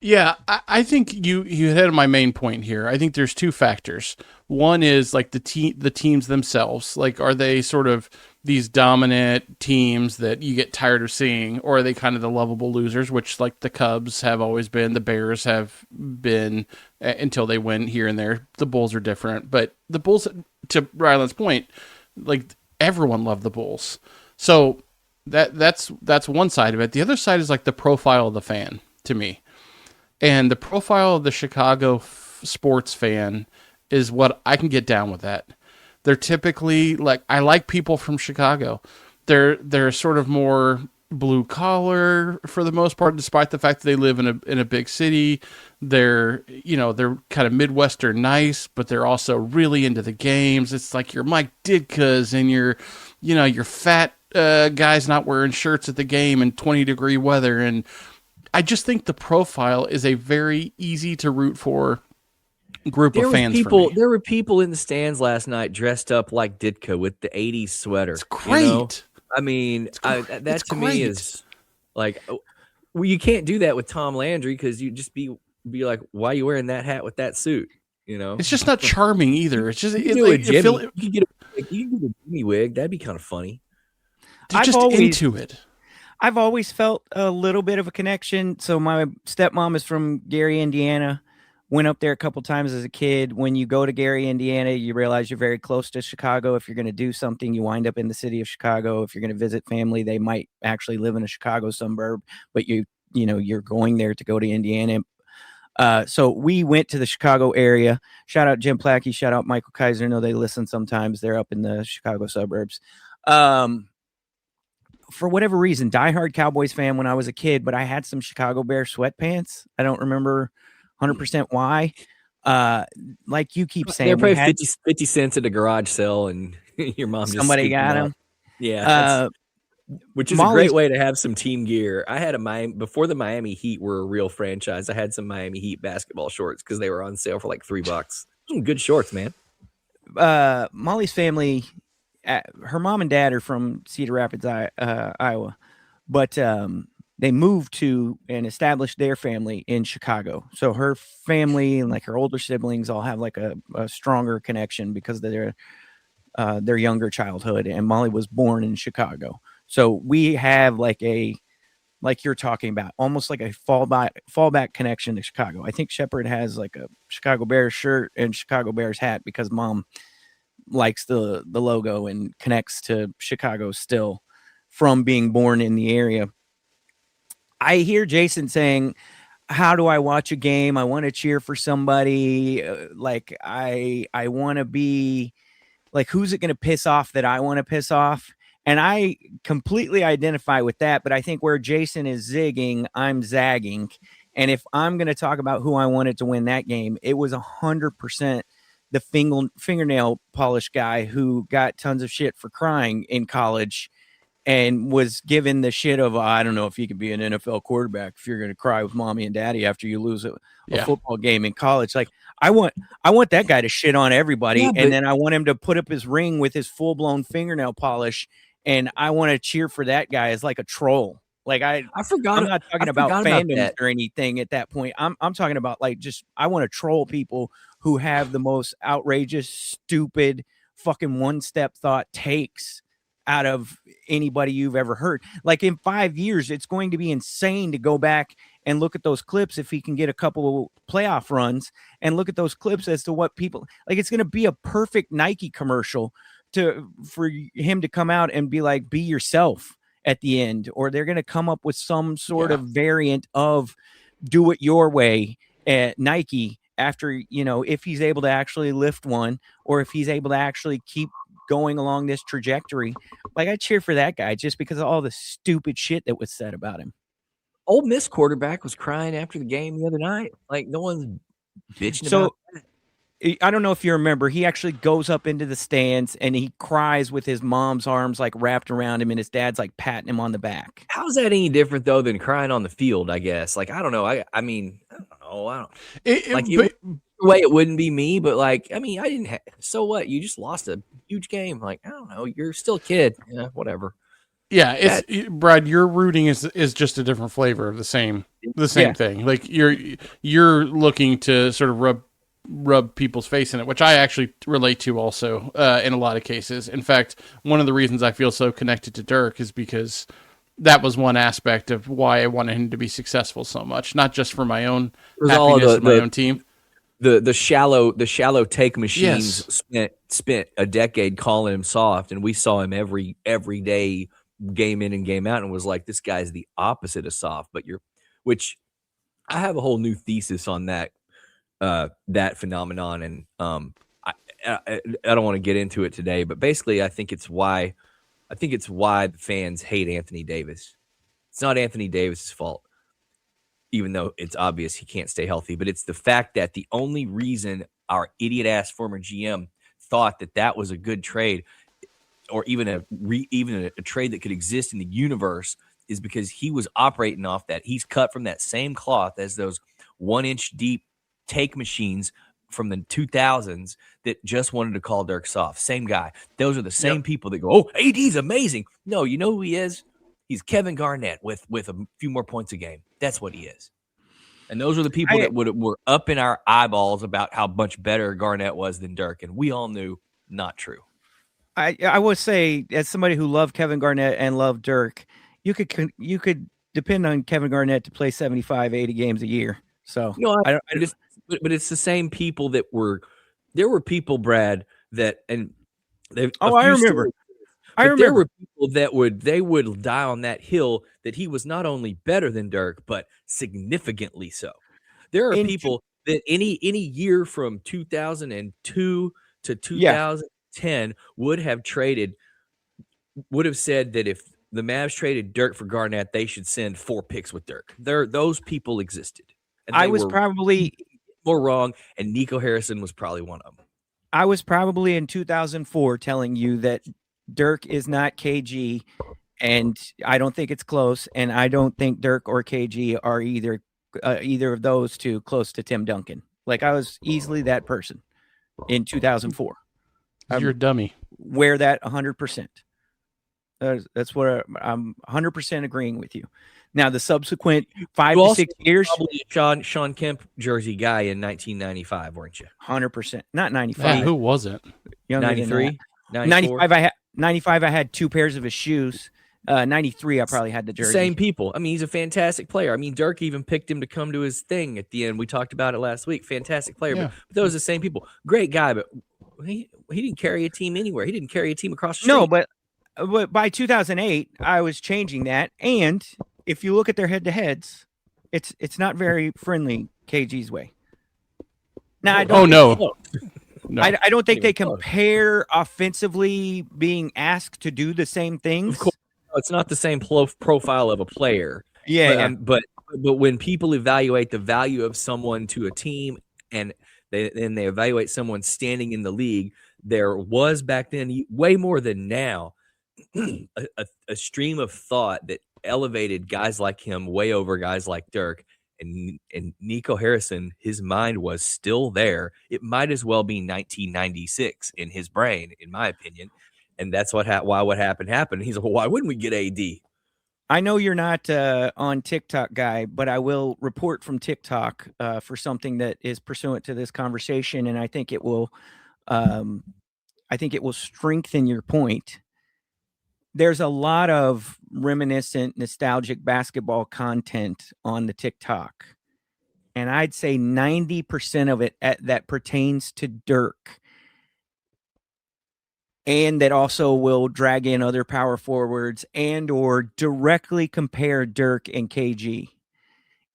Yeah, I think you hit on my main point here. I think there's two factors. One is like the teams themselves. Like, are they sort of these dominant teams that you get tired of seeing, or are they kind of the lovable losers, which like the Cubs have always been, the Bears have been until they win here and there. The Bulls are different, but the Bulls, to Ryland's point, like everyone loved the Bulls. So that's one side of it. The other side is like the profile of the fan to me, and the profile of the Chicago sports fan is what I can get down with. That they're typically like, I like people from Chicago. They're sort of more blue collar for the most part, despite the fact that they live in a big city. They're kind of Midwestern nice, but they're also really into the games. It's like your Mike Ditka's and your fat guys not wearing shirts at the game in 20-degree weather. And I just think the profile is a very easy to root for group of fans. There were people in the stands last night dressed up like Ditka with the 80s sweater. It's great. I mean, that to great. me is like, well, you can't do that with Tom Landry because you just be like, why are you wearing that hat with that suit? It's just not charming either. It's just you can get a Jimmy wig. That'd be kind of funny. They're just into it. I've always felt a little bit of a connection. So my stepmom is from Gary, Indiana. Went up there a couple times as a kid. When you go to Gary, Indiana, you realize you're very close to Chicago. If you're going to do something, you wind up in the city of Chicago. If you're going to visit family, they might actually live in a Chicago suburb, but you're going there to go to Indiana. So we went to the Chicago area. Shout out Jim Plackey. Shout out Michael Kaiser. I know they listen sometimes. They're up in the Chicago suburbs. For whatever reason, diehard Cowboys fan when I was a kid, but I had some Chicago Bears sweatpants. I don't remember 100% why. Like you keep saying, they're probably 50 cents at a garage sale, and your mom just somebody got them. Yeah, which is a great way to have some team gear. I had before the Miami Heat were a real franchise. I had some Miami Heat basketball shorts because they were on sale for like $3. Some good shorts, man. Molly's family, her mom and dad are from Cedar Rapids, Iowa, but they moved to and established their family in Chicago. So her family and like her older siblings all have like a stronger connection because of their younger childhood. And Molly was born in Chicago. So we have like you're talking about, almost like a fallback connection to Chicago. I think Shepard has like a Chicago Bears shirt and Chicago Bears hat because mom likes the logo and connects to Chicago still from being born in the area. I hear Jason saying, how do I watch a game? I want to cheer for somebody. Like I want to be like, who's it going to piss off that I want to piss off? And I completely identify with that. But I think where Jason is zigging, I'm zagging. And if I'm going to talk about who I wanted to win that game, it was 100% the fingernail polish guy who got tons of shit for crying in college and was given the shit of, I don't know if you could be an NFL quarterback if you're going to cry with mommy and daddy after you lose a football game in college. Like I want that guy to shit on everybody. And then I want him to put up his ring with his full blown fingernail polish. And I want to cheer for that guy as like a troll. Like I forgot. I'm not talking about fandoms or anything at that point. I'm talking about like just, I want to troll people who have the most outrageous, stupid, fucking one-step thought takes out of anybody you've ever heard. Like in 5 years, it's going to be insane to go back and look at those clips if he can get a couple playoff runs and look at those clips as to what people like. It's going to be a perfect Nike commercial for him to come out and be like, be yourself at the end, or they're going to come up with some sort of variant of do it your way at Nike after, if he's able to actually lift one, or if he's able to actually keep going along this trajectory. Like I cheer for that guy just because of all the stupid shit that was said about him. Ole Miss quarterback was crying after the game the other night. Like no one's bitching about that. I don't know if you remember, he actually goes up into the stands and he cries with his mom's arms like wrapped around him and his dad's like patting him on the back. How's that any different though than crying on the field, I guess? Like, I don't know. I mean, I don't know. The way it wouldn't be me, but like, I mean, I didn't so what? You just lost a huge game. Like, I don't know. You're still a kid. Yeah, whatever. Yeah, Brad, your rooting is just a different flavor of the same thing. Like you're looking to sort of rub rub people's face in it, which I actually relate to also in a lot of cases. In fact, one of the reasons I feel so connected to Dirk is because that was one aspect of why I wanted him to be successful so much, not just for my own was all happiness the- of my the- own team. The shallow take machines Yes. spent a decade calling him soft, and we saw him every day, game in and game out, and was like, this guy's the opposite of soft. But which I have a whole new thesis on that phenomenon, and I don't want to get into it today, but basically I think it's why the fans hate Anthony Davis. It's not Anthony Davis's fault, even though it's obvious he can't stay healthy, but it's the fact that the only reason our idiot ass former GM thought that was a good trade, or even a trade that could exist in the universe, is because he was operating off that. He's cut from that same cloth as those 1-inch deep take machines from the 2000s that just wanted to call Dirk soft. Same guy. Those are the same people that go, oh, AD's amazing. No, you know who he is? He's Kevin Garnett with a few more points a game. That's what he is. And those are the people that were up in our eyeballs about how much better Garnett was than Dirk. And we all knew not true. I would say, as somebody who loved Kevin Garnett and loved Dirk, you could depend on Kevin Garnett to play 75, 80 games a year. So but it's the same people there were people, Brad, that, and I remember. There were people that would die on that hill that he was not only better than Dirk, but significantly so. There are people that any year from 2002 to 2010 would have said that if the Mavs traded Dirk for Garnett, they should send 4 picks with Dirk. Those people existed. And I was probably more wrong, and Nico Harrison was probably one of them. I was probably in 2004 telling you that Dirk is not KG, and I don't think it's close, and I don't think Dirk or KG are either of those two close to Tim Duncan. Like, I was easily that person in 2004. You're a dummy. Wear that 100%. That's what I'm 100% agreeing with you. Now, the subsequent 5 to 6 years, probably Sean Kemp jersey guy in 1995, weren't you? 100%. Not 95. Who was it? 93, 95. I had 2 pairs of his shoes. 93. I probably had the jersey. Same people. I mean, he's a fantastic player. I mean, Dirk even picked him to come to his thing at the end. We talked about it last week. Fantastic player, but those are the same people. Great guy, but he didn't carry a team anywhere. He didn't carry a team across the street. No, but by 2008, I was changing that. And if you look at their head-to-heads, it's not very friendly KG's way. Now, I don't. No. I don't think they compare offensively, being asked to do the same things. Of course, it's not the same profile of a player. Yeah, but when people evaluate the value of someone to a team, and they evaluate someone standing in the league, there was back then, way more than now, a stream of thought that elevated guys like him way over guys like Dirk. And Nico Harrison, his mind was still there. It might as well be 1996 in his brain, in my opinion. And that's why what happened. He's like, well, why wouldn't we get AD? I know you're not on TikTok, guy, but I will report from TikTok for something that is pursuant to this conversation, and I think it will strengthen your point. There's a lot of reminiscent, nostalgic basketball content on the TikTok. And I'd say 90% of it that pertains to Dirk. And that also will drag in other power forwards and or directly compare Dirk and KG.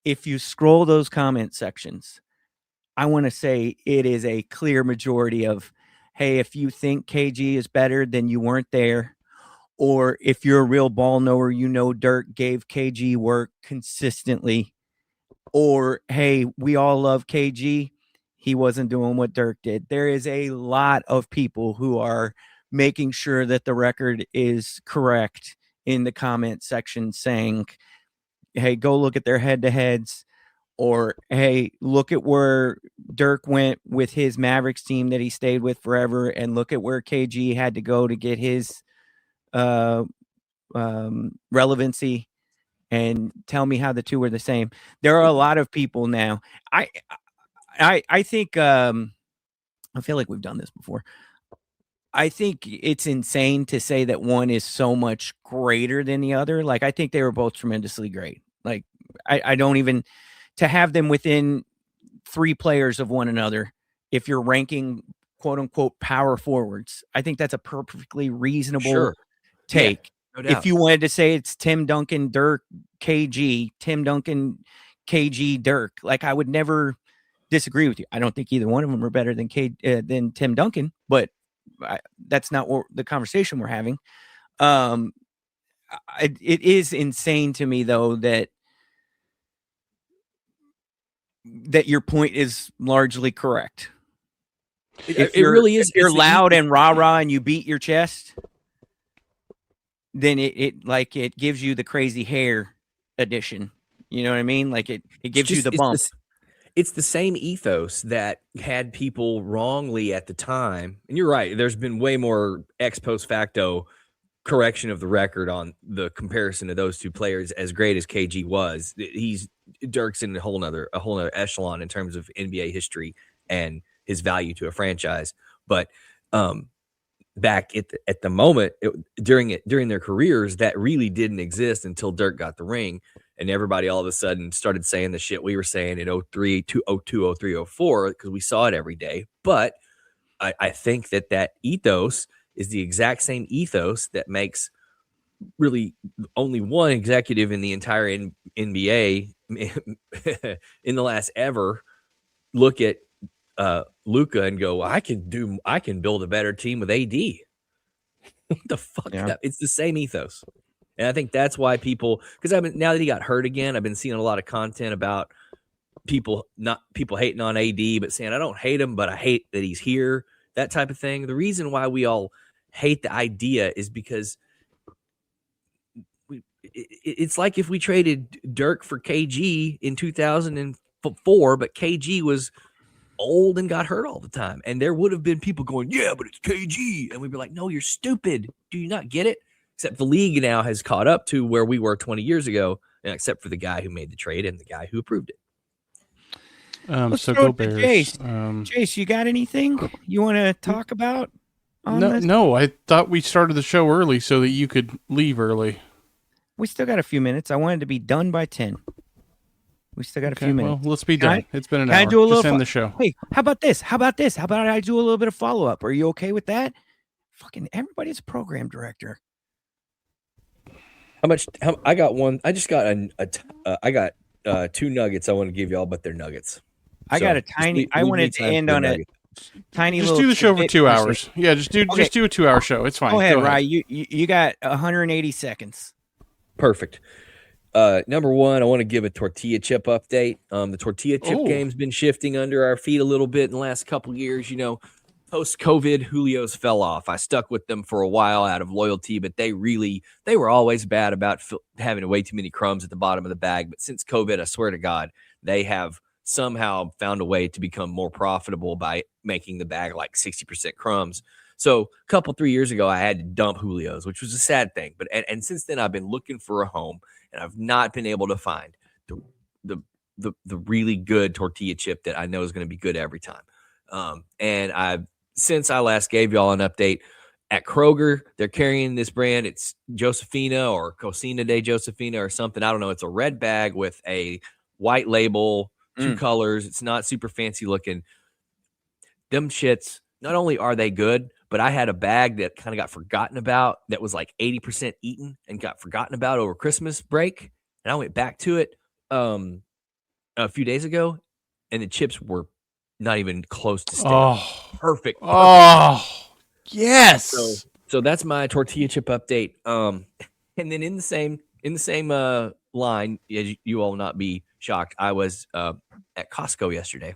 If you scroll those comment sections, I want to say it is a clear majority of, hey, if you think KG is better, then you weren't there. Or if you're a real ball knower, you know Dirk gave KG work consistently. Or, hey, we all love KG. He wasn't doing what Dirk did. There is a lot of people who are making sure that the record is correct in the comment section saying, hey, go look at their head-to-heads. Or, hey, look at where Dirk went with his Mavericks team that he stayed with forever. And look at where KG had to go to get his relevancy, and tell me how the two are the same. There are a lot of people now. I think I feel like we've done this before. I think it's insane to say that one is so much greater than the other. Like, I think they were both tremendously great. Like, I don't even to have them within 3 players of one another. If you're ranking quote unquote power forwards, I think that's a perfectly reasonable Sure. take. No doubt. If you wanted to say it's Tim Duncan, Dirk, KG, Tim Duncan, KG, Dirk, like I would never disagree with you. I don't think either one of them are better than than Tim Duncan, but that's not what the conversation we're having. It is insane to me though that your point is largely correct. It really is. If you're It's the loud and rah and you beat your chest, then it gives you the crazy hair edition. You know what I mean? Like it gives you the bump. It's the same ethos that had people wrongly at the time. And you're right. There's been way more ex post facto correction of the record on the comparison of those two players. As great as KG was, Dirk's in a whole nother echelon in terms of NBA history and his value to a franchise. But back at the moment during their careers, that really didn't exist until Dirk got the ring, and everybody all of a sudden started saying the shit we were saying in 03, 02, 03, 04 because we saw it every day. But I think that ethos is the exact same ethos that makes really only one executive in the entire NBA in the last ever look at Luka and go, I can build a better team with AD. What the fuck? Yeah. It's the same ethos. And I think that's why people, because now that he got hurt again, I've been seeing a lot of content about people hating on AD, but saying I don't hate him, but I hate that he's here, that type of thing. The reason why we all hate the idea is because it's like if we traded Dirk for KG in 2004, but KG was old and got hurt all the time, and there would have been people going, yeah, but it's KG, and we'd be like, no, you're stupid. Do you not get it? Except the league now has caught up to where we were 20 years ago, and except for the guy who made the trade and the guy who approved it. Let's So throw go it to Bears. Jace, you got anything you want to talk about on this? No, I thought we started the show early so that you could leave early. We still got a few minutes. I wanted to be done by 10. We still got a few minutes. Well, let's be Can done. I- It's been an can I hour. do a little Just end fo- the show. Hey, how about this? How about I do a little bit of follow-up? Are you okay with that? Fucking everybody's a program director. I got one. I just got I got 2 nuggets I want to give y'all, but they're nuggets. I So, got a just tiny. leave I me wanted to time end for on a nugget. tiny Just little. do the show for tidbit 2 for a hours. second. Yeah, just do a 2-hour show. It's fine. Go ahead, Rye. You got 180 seconds. Perfect. Number one, I want to give a tortilla chip update. The tortilla chip Oh. game's been shifting under our feet a little bit in the last couple years. Post COVID, Julio's fell off. I stuck with them for a while out of loyalty, but they were always bad about having way too many crumbs at the bottom of the bag. But since COVID, I swear to God, they have somehow found a way to become more profitable by making the bag like 60% crumbs. So a 3 years ago, I had to dump Julio's, which was a sad thing. But and since then, I've been looking for a home, and I've not been able to find the really good tortilla chip that I know is going to be good every time. And since I last gave y'all an update, at Kroger, they're carrying this brand. It's Josefina or Cocina de Josefina or something. I don't know. It's a red bag with a white label, 2 colors. It's not super fancy looking. Them shits, not only are they good, but I had a bag that kind of got forgotten about that was like 80% eaten and got forgotten about over Christmas break. And I went back to it a few days ago, and the chips were not even close to stale. Oh, Perfect. oh, yes. So that's my tortilla chip update. And then in the same line, as you all will not be shocked, I was at Costco yesterday,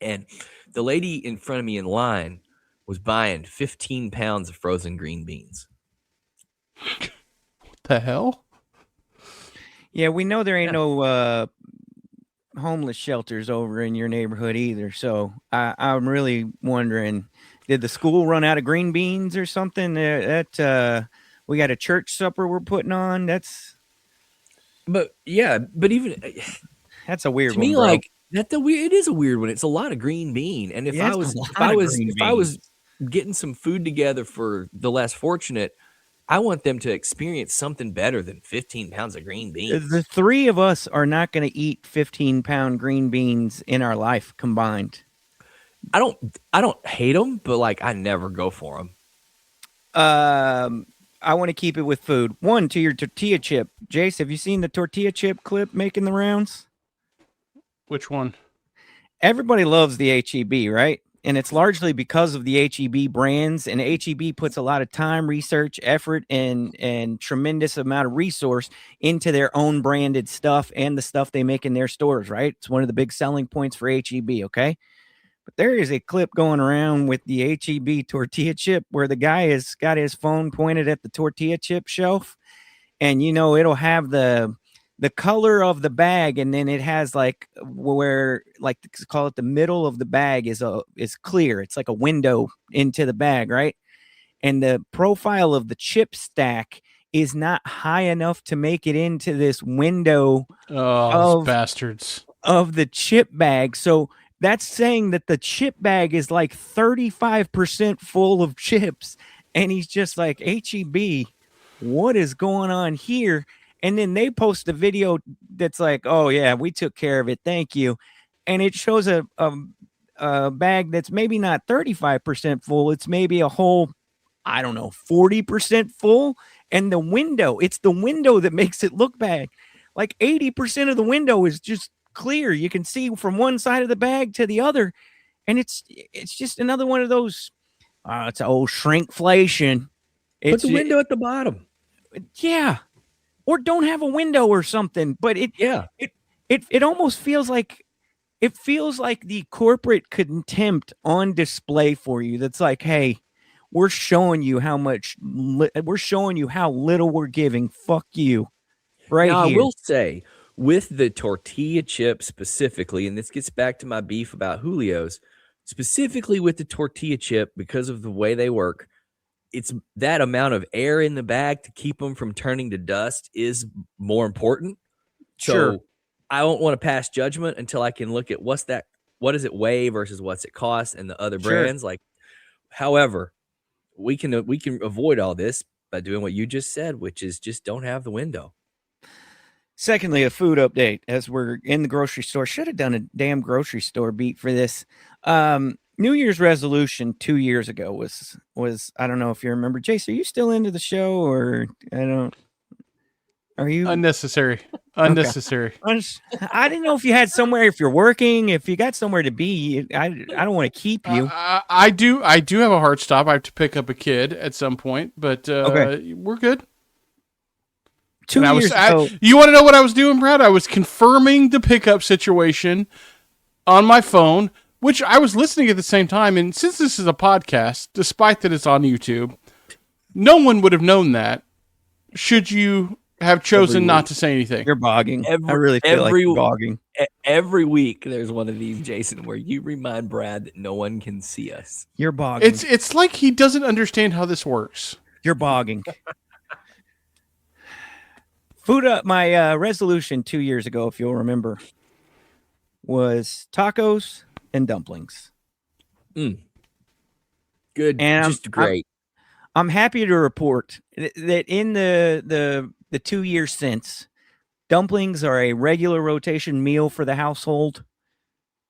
and the lady in front of me in line was buying 15 pounds of frozen green beans. The hell? Yeah, we know there ain't no homeless shelters over in your neighborhood either. So I'm really wondering, did the school run out of green beans or something? We got a church supper we're putting on. That's But even a weird to one, me, bro. like It is a weird one. It's a lot of green bean. And if Yeah, I it's a was if lot I of was green if I was beans. getting some food together for the less fortunate, I want them to experience something better than 15 pounds of green beans. The three of us are not going to eat 15-pound green beans in our life combined. I don't hate them, but like I never go for them. I want to keep it with food. One, to your tortilla chip. Jace, have you seen the tortilla chip clip making the rounds? Which one? Everybody loves the HEB, right? And it's largely because of the HEB brands, and HEB puts a lot of time, research, effort, and tremendous amount of resource into their own branded stuff and the stuff they make in their stores, right? It's one of the big selling points for HEB, okay? But there is a clip going around with the HEB tortilla chip where the guy has got his phone pointed at the tortilla chip shelf, and it'll have the color of the bag, and then it has like where, like, call it the middle of the bag is clear. It's like a window into the bag, right? And the profile of the chip stack is not high enough to make it into this window Oh, those bastards. of the chip bag. So that's saying that the chip bag is like 35% full of chips. And he's just like, HEB, what is going on here? And then they post a video that's like, oh, yeah, we took care of it. Thank you. And it shows a bag that's maybe not 35% full. It's maybe a whole, 40% full. And it's the window that makes it look bad. Like 80% of the window is just clear. You can see from one side of the bag to the other. And it's just another one of those, it's old shrinkflation. Put the window at the bottom. Yeah. Or don't have a window or something. But it almost feels like the corporate contempt on display for you. That's like, hey, we're showing you how little we're giving. Fuck you. Right now, here. I will say, with the tortilla chip specifically, and this gets back to my beef about Julio's, specifically with the tortilla chip, because of the way they work, it's that amount of air in the bag to keep them from turning to dust is more important. Sure. So I don't want to pass judgment until I can look at what does it weigh versus what's it cost and the other brands. Like, however, we can avoid all this by doing what you just said, which is just don't have the window. Secondly, a food update as we're in the grocery store. Should have done a damn grocery store beat for this. New Year's resolution 2 years ago was I don't know if you remember. Jace, are you still into the show, or are you unnecessary? Unnecessary. I didn't know if you had somewhere, if you're working, if you got somewhere to be. I don't want to keep you. I do have a hard stop. I have to pick up a kid at some point, but okay. We're good. 2 years ago. You want to know what I was doing, Brad? I was confirming the pickup situation on my phone, which I was listening at the same time. And since this is a podcast, despite that it's on YouTube, no one would have known that should you have chosen not to say anything. You're bogging. I really feel like you're bogging. Every week there's one of these, Jason, where you remind Brad that no one can see us. You're bogging. It's like he doesn't understand how this works. You're bogging. Food up. My resolution 2 years ago, if you'll remember, was tacos and dumplings. Good. And just great. I'm happy to report that in the 2 years since, dumplings are a regular rotation meal for the household.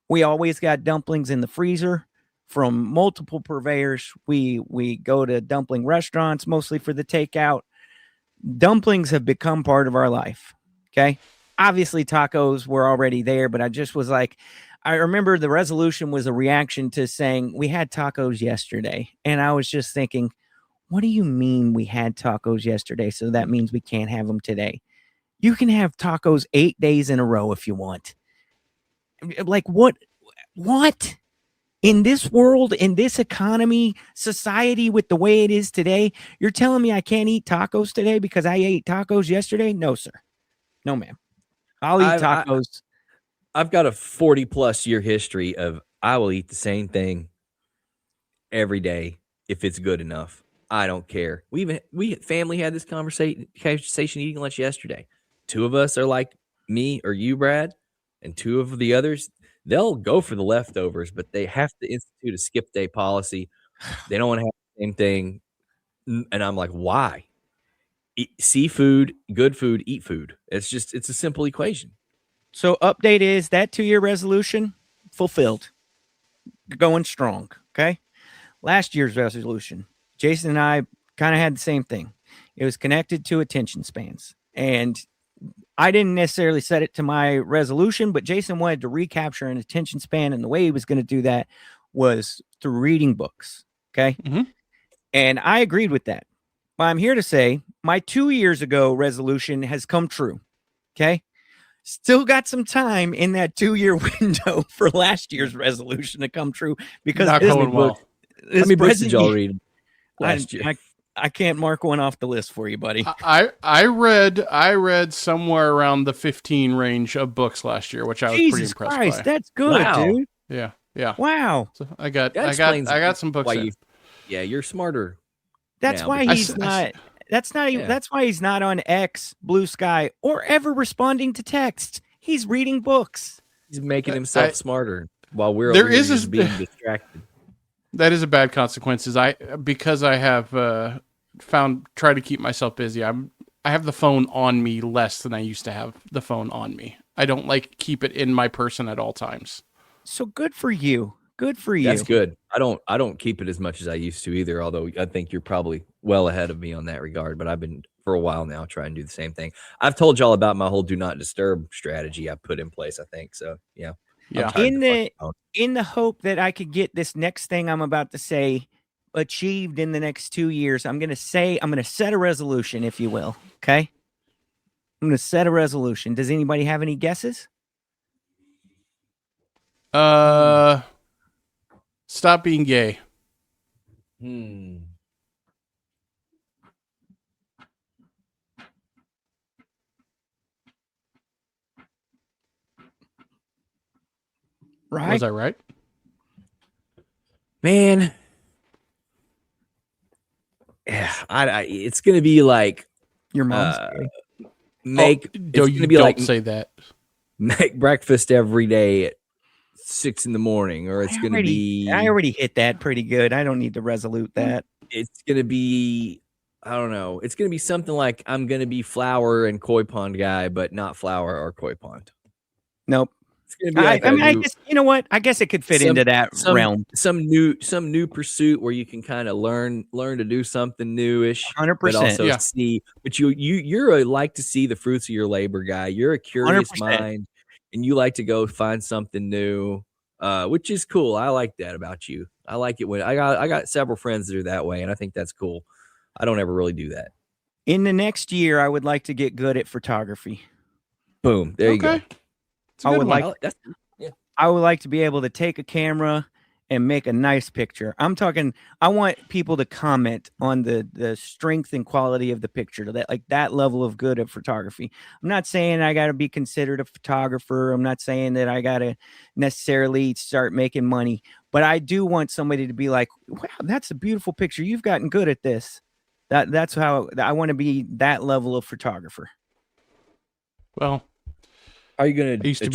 We always got dumplings in the freezer from multiple purveyors. We go to dumpling restaurants mostly for the takeout. Dumplings have become part of our life. Okay. Obviously tacos were already there, but I just was like, I remember the resolution was a reaction to saying we had tacos yesterday. And I was just thinking, what do you mean we had tacos yesterday? So that means we can't have them today. You can have tacos 8 days in a row if you want. Like what? In this world, in this economy, society with the way it is today, you're telling me I can't eat tacos today because I ate tacos yesterday? No, sir. No, ma'am. I'll eat tacos. I've got a 40+ year history of I will eat the same thing every day if it's good enough. I don't care. We family had this conversation eating lunch yesterday. 2 of us are like me or you, Brad, and 2 of the others, they'll go for the leftovers, but they have to institute a skip day policy. They don't want to have the same thing. And I'm like, why? See food, good food, eat food. It's a simple equation. So update is that 2-year resolution fulfilled. Going strong. Okay. Last year's resolution, Jason and I kind of had the same thing. It was connected to attention spans. And I didn't necessarily set it to my resolution, but Jason wanted to recapture an attention span. And the way he was going to do that was through reading books. Okay. Mhm. And I agreed with that. But I'm here to say my 2 years ago resolution has come true. Okay. Still got some time in that 2-year window for last year's resolution to come true because Not this going well. How many books present did y'all year- read last year? I can't mark one off the list for you, buddy. I read somewhere around the 15 range of books last year, which I was pretty Jesus impressed Christ, by. that's good, Wow. dude. Yeah. Wow. So I got That explains some books. why in. you're smarter. That's now, why but- he's not. That's not. Yeah. That's why he's not on X, Blue Sky, or ever responding to texts. He's reading books. He's making himself smarter while we're There over here is just a- being distracted. That is a bad consequence. Because I have tried to keep myself busy. I have the phone on me less than I used to have the phone on me. I don't keep it in my person at all times. So good for you. Good for you. That's good. I don't keep it as much as I used to either, although I think you're probably well ahead of me on that regard, but I've been for a while now trying to do the same thing. I've told y'all about my whole do not disturb strategy I put in place, I think. So, yeah. I'm Yeah. tired In of the fucking phone. in the hope that I could get this next thing I'm about to say achieved in the next 2 years, I'm going to set a resolution, if you will. Okay. I'm going to set a resolution. Does anybody have any guesses? Stop being gay. Right. Was I right? Man. Yeah, it's going to be like Your mom's make no, it's going you to be don't like say that. make breakfast every day at 6 a.m, or it's going to be I already hit that pretty good. I don't need to resolute that. it's going to be I don't know. It's going to be something like I'm going to be flower and koi pond guy, but not flower or koi pond. Nope. It's going to be like I mean, I new- guess, you know what? I guess it could fit some- into that realm. some new pursuit where you can kind of learn to do something newish, but 100%. also Yeah. see. But you're a like to see the fruits of your labor guy. You're a curious 100%. mind, and you like to go find something new, which is cool. I like that about you. I like it when I got several friends that are that way, and I think that's cool. I don't ever really do that. In the next year, I would like to get good at photography. Boom. There you go. It's a I good would one. like- That's I would like to be able to take a camera and make a nice picture. I'm talking, I want people to comment on the strength and quality of the picture, that level of good at photography. I'm not saying I got to be considered a photographer. I'm not saying that I got to necessarily start making money, but I do want somebody to be like, wow, that's a beautiful picture. You've gotten good at this. That's how I want to be, that level of photographer. Well, Are you gonna? I used to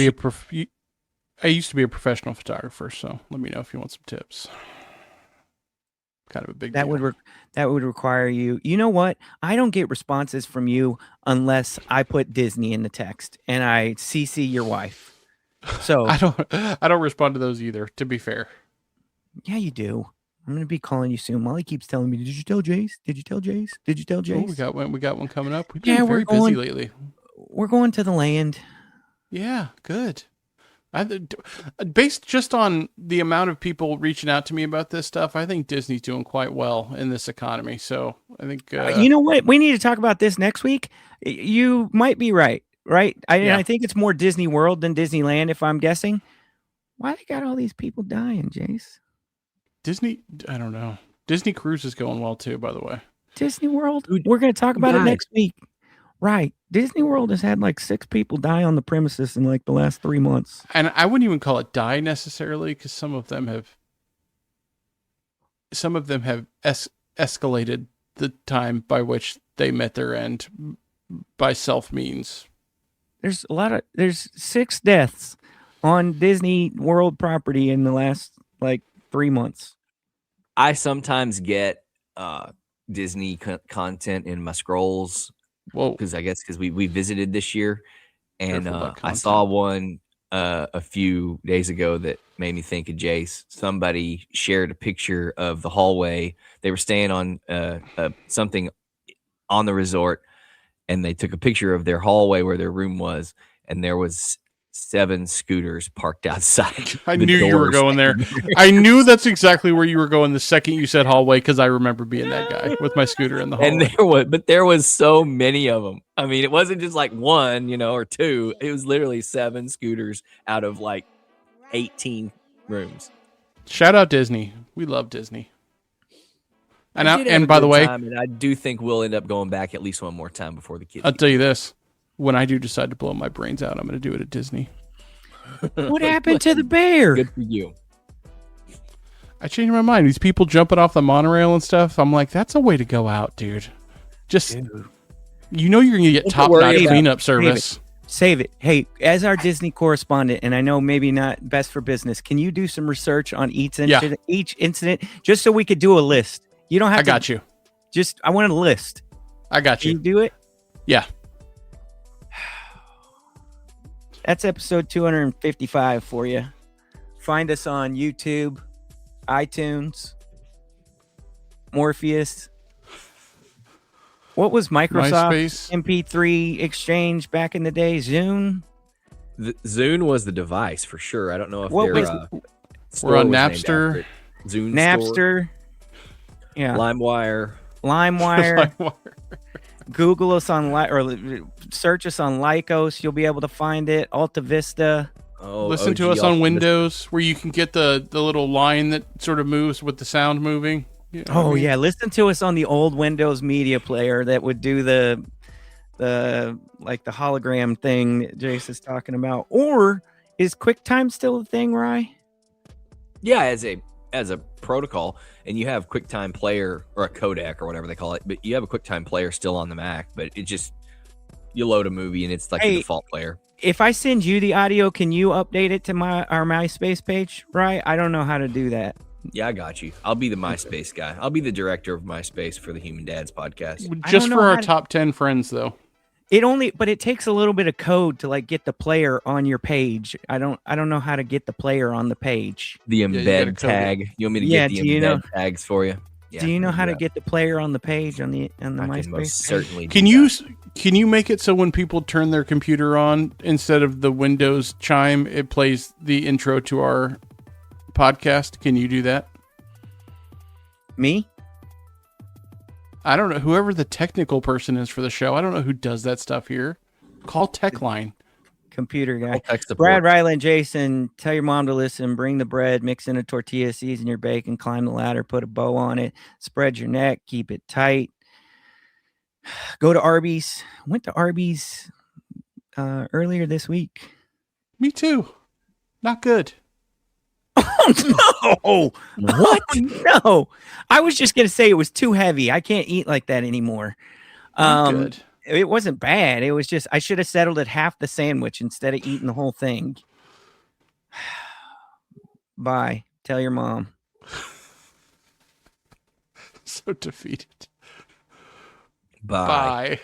be a professional photographer, so let me know if you want some tips. Kind of a big That deal. would require you. You know what? I don't get responses from you unless I put Disney in the text and I CC your wife. So I don't respond to those either, to be fair. yeah, you do. I'm gonna be calling you soon. Molly keeps telling me, "Did you tell Jace? Did you tell Jace? Did you tell Oh, Jace?" we got one coming up. We've Yeah, been we're very busy going- lately. We're going to the land. Yeah, good. Based just on the amount of people reaching out to me about this stuff, I think Disney's doing quite well in this economy. So I think You know what? We need to talk about this next week. You might be right. Yeah. I think it's more Disney World than Disneyland, if I'm guessing. Why they got all these people dying, Jace? Disney. I don't know. Disney Cruise is going well too, by the way. Disney World. Who- We're going to talk about it died? next week. Right. Disney World has had like 6 people die on the premises in like the last 3 months. And I wouldn't even call it die necessarily, because some of them have escalated the time by which they met their end by self means. There's 6 deaths on Disney World property in the last like 3 months. I sometimes get Disney content in my scrolls Whoa. because we visited this year, and Careful about I saw one a few days ago that made me think of Jace. Somebody shared a picture of the hallway. They were staying on something on the resort, and they took a picture of their hallway where their room was, and there was 7 scooters parked outside. I the knew you were doors. going there. I knew that's exactly where you were going the second you said hallway, because I remember being that guy with my scooter in the hallway. And there was so many of them. I mean, it wasn't just like one, or 2. It was literally 7 scooters out of like 18 rooms. Shout out Disney. We love Disney. We did have a And by the good way, time, and I do think we'll end up going back at least one more time before the kids. I'll tell you this. When I do decide to blow my brains out, I'm going to do it at Disney. What happened to the bear? Good for you. I changed my mind. These people jumping off the monorail and stuff. I'm like, that's a way to go out, dude. Just, you're going to get Don't top-notch worry about- cleanup service. Save it. Hey, as our Disney correspondent, and I know maybe not best for business, can you do some research on each incident just so we could do a list? You don't have I to. got you. Just, I want a list. I got Can you you. do it? Yeah. That's episode 255 for you. Find us on YouTube, iTunes, Morpheus. What was Microsoft MySpace. MP3 exchange back in the day? Zune? Zune was the device for sure. I don't know if What their was store We're on was named Napster. after it. Zune store, Napster? Yeah. LimeWire. LimeWire. Google us on or search us on Lycos. You'll be able to find it. Alta Vista. Oh, Listen to OG us on Optimus. Windows, where you can get the little line that sort of moves with the sound moving. You know what I Oh mean? yeah, listen to us on the old Windows Media Player that would do the like the hologram thing that Jace is talking about. Or is QuickTime still a thing, Rye? Yeah, as a protocol, and you have QuickTime Player or a codec or whatever they call it, but you have a QuickTime Player still on the Mac, but it just you load a movie and it's like Hey, the default player. If I send you the audio, can you update it to our MySpace page? Right? I don't know how to do that. Yeah, I got you. I'll be the MySpace guy. I'll be the director of MySpace for the Human Dads podcast. I Just don't know for how our to- top 10 friends, though. But it takes a little bit of code to like get the player on your page. I don't know how to get the player on the page. The you gotta embed code tag. You want me to Yeah, get the do you embed know- tags for you? Yeah, do you know I'll how to that. get the player on the page on the I can MySpace most page? certainly. do Can that. you make it so when people turn their computer on, instead of the Windows chime, it plays the intro to our podcast? Can you do that? Me? I don't know. Whoever the technical person is for the show, I don't know who does that stuff here. Call Techline. Computer guy. I'll text support. Brad, Riley, and Jason, tell your mom to listen. Bring the bread, mix in a tortilla, season your bacon, climb the ladder, put a bow on it, spread your neck, keep it tight. Go to Arby's. Went to Arby's earlier this week. Me too. Not good. Oh, no. What? No. I was just going to say it was too heavy. I can't eat like that anymore. Not good. It wasn't bad. It was just, I should have settled at half the sandwich instead of eating the whole thing. Bye. Tell your mom. So defeated. Bye. Bye.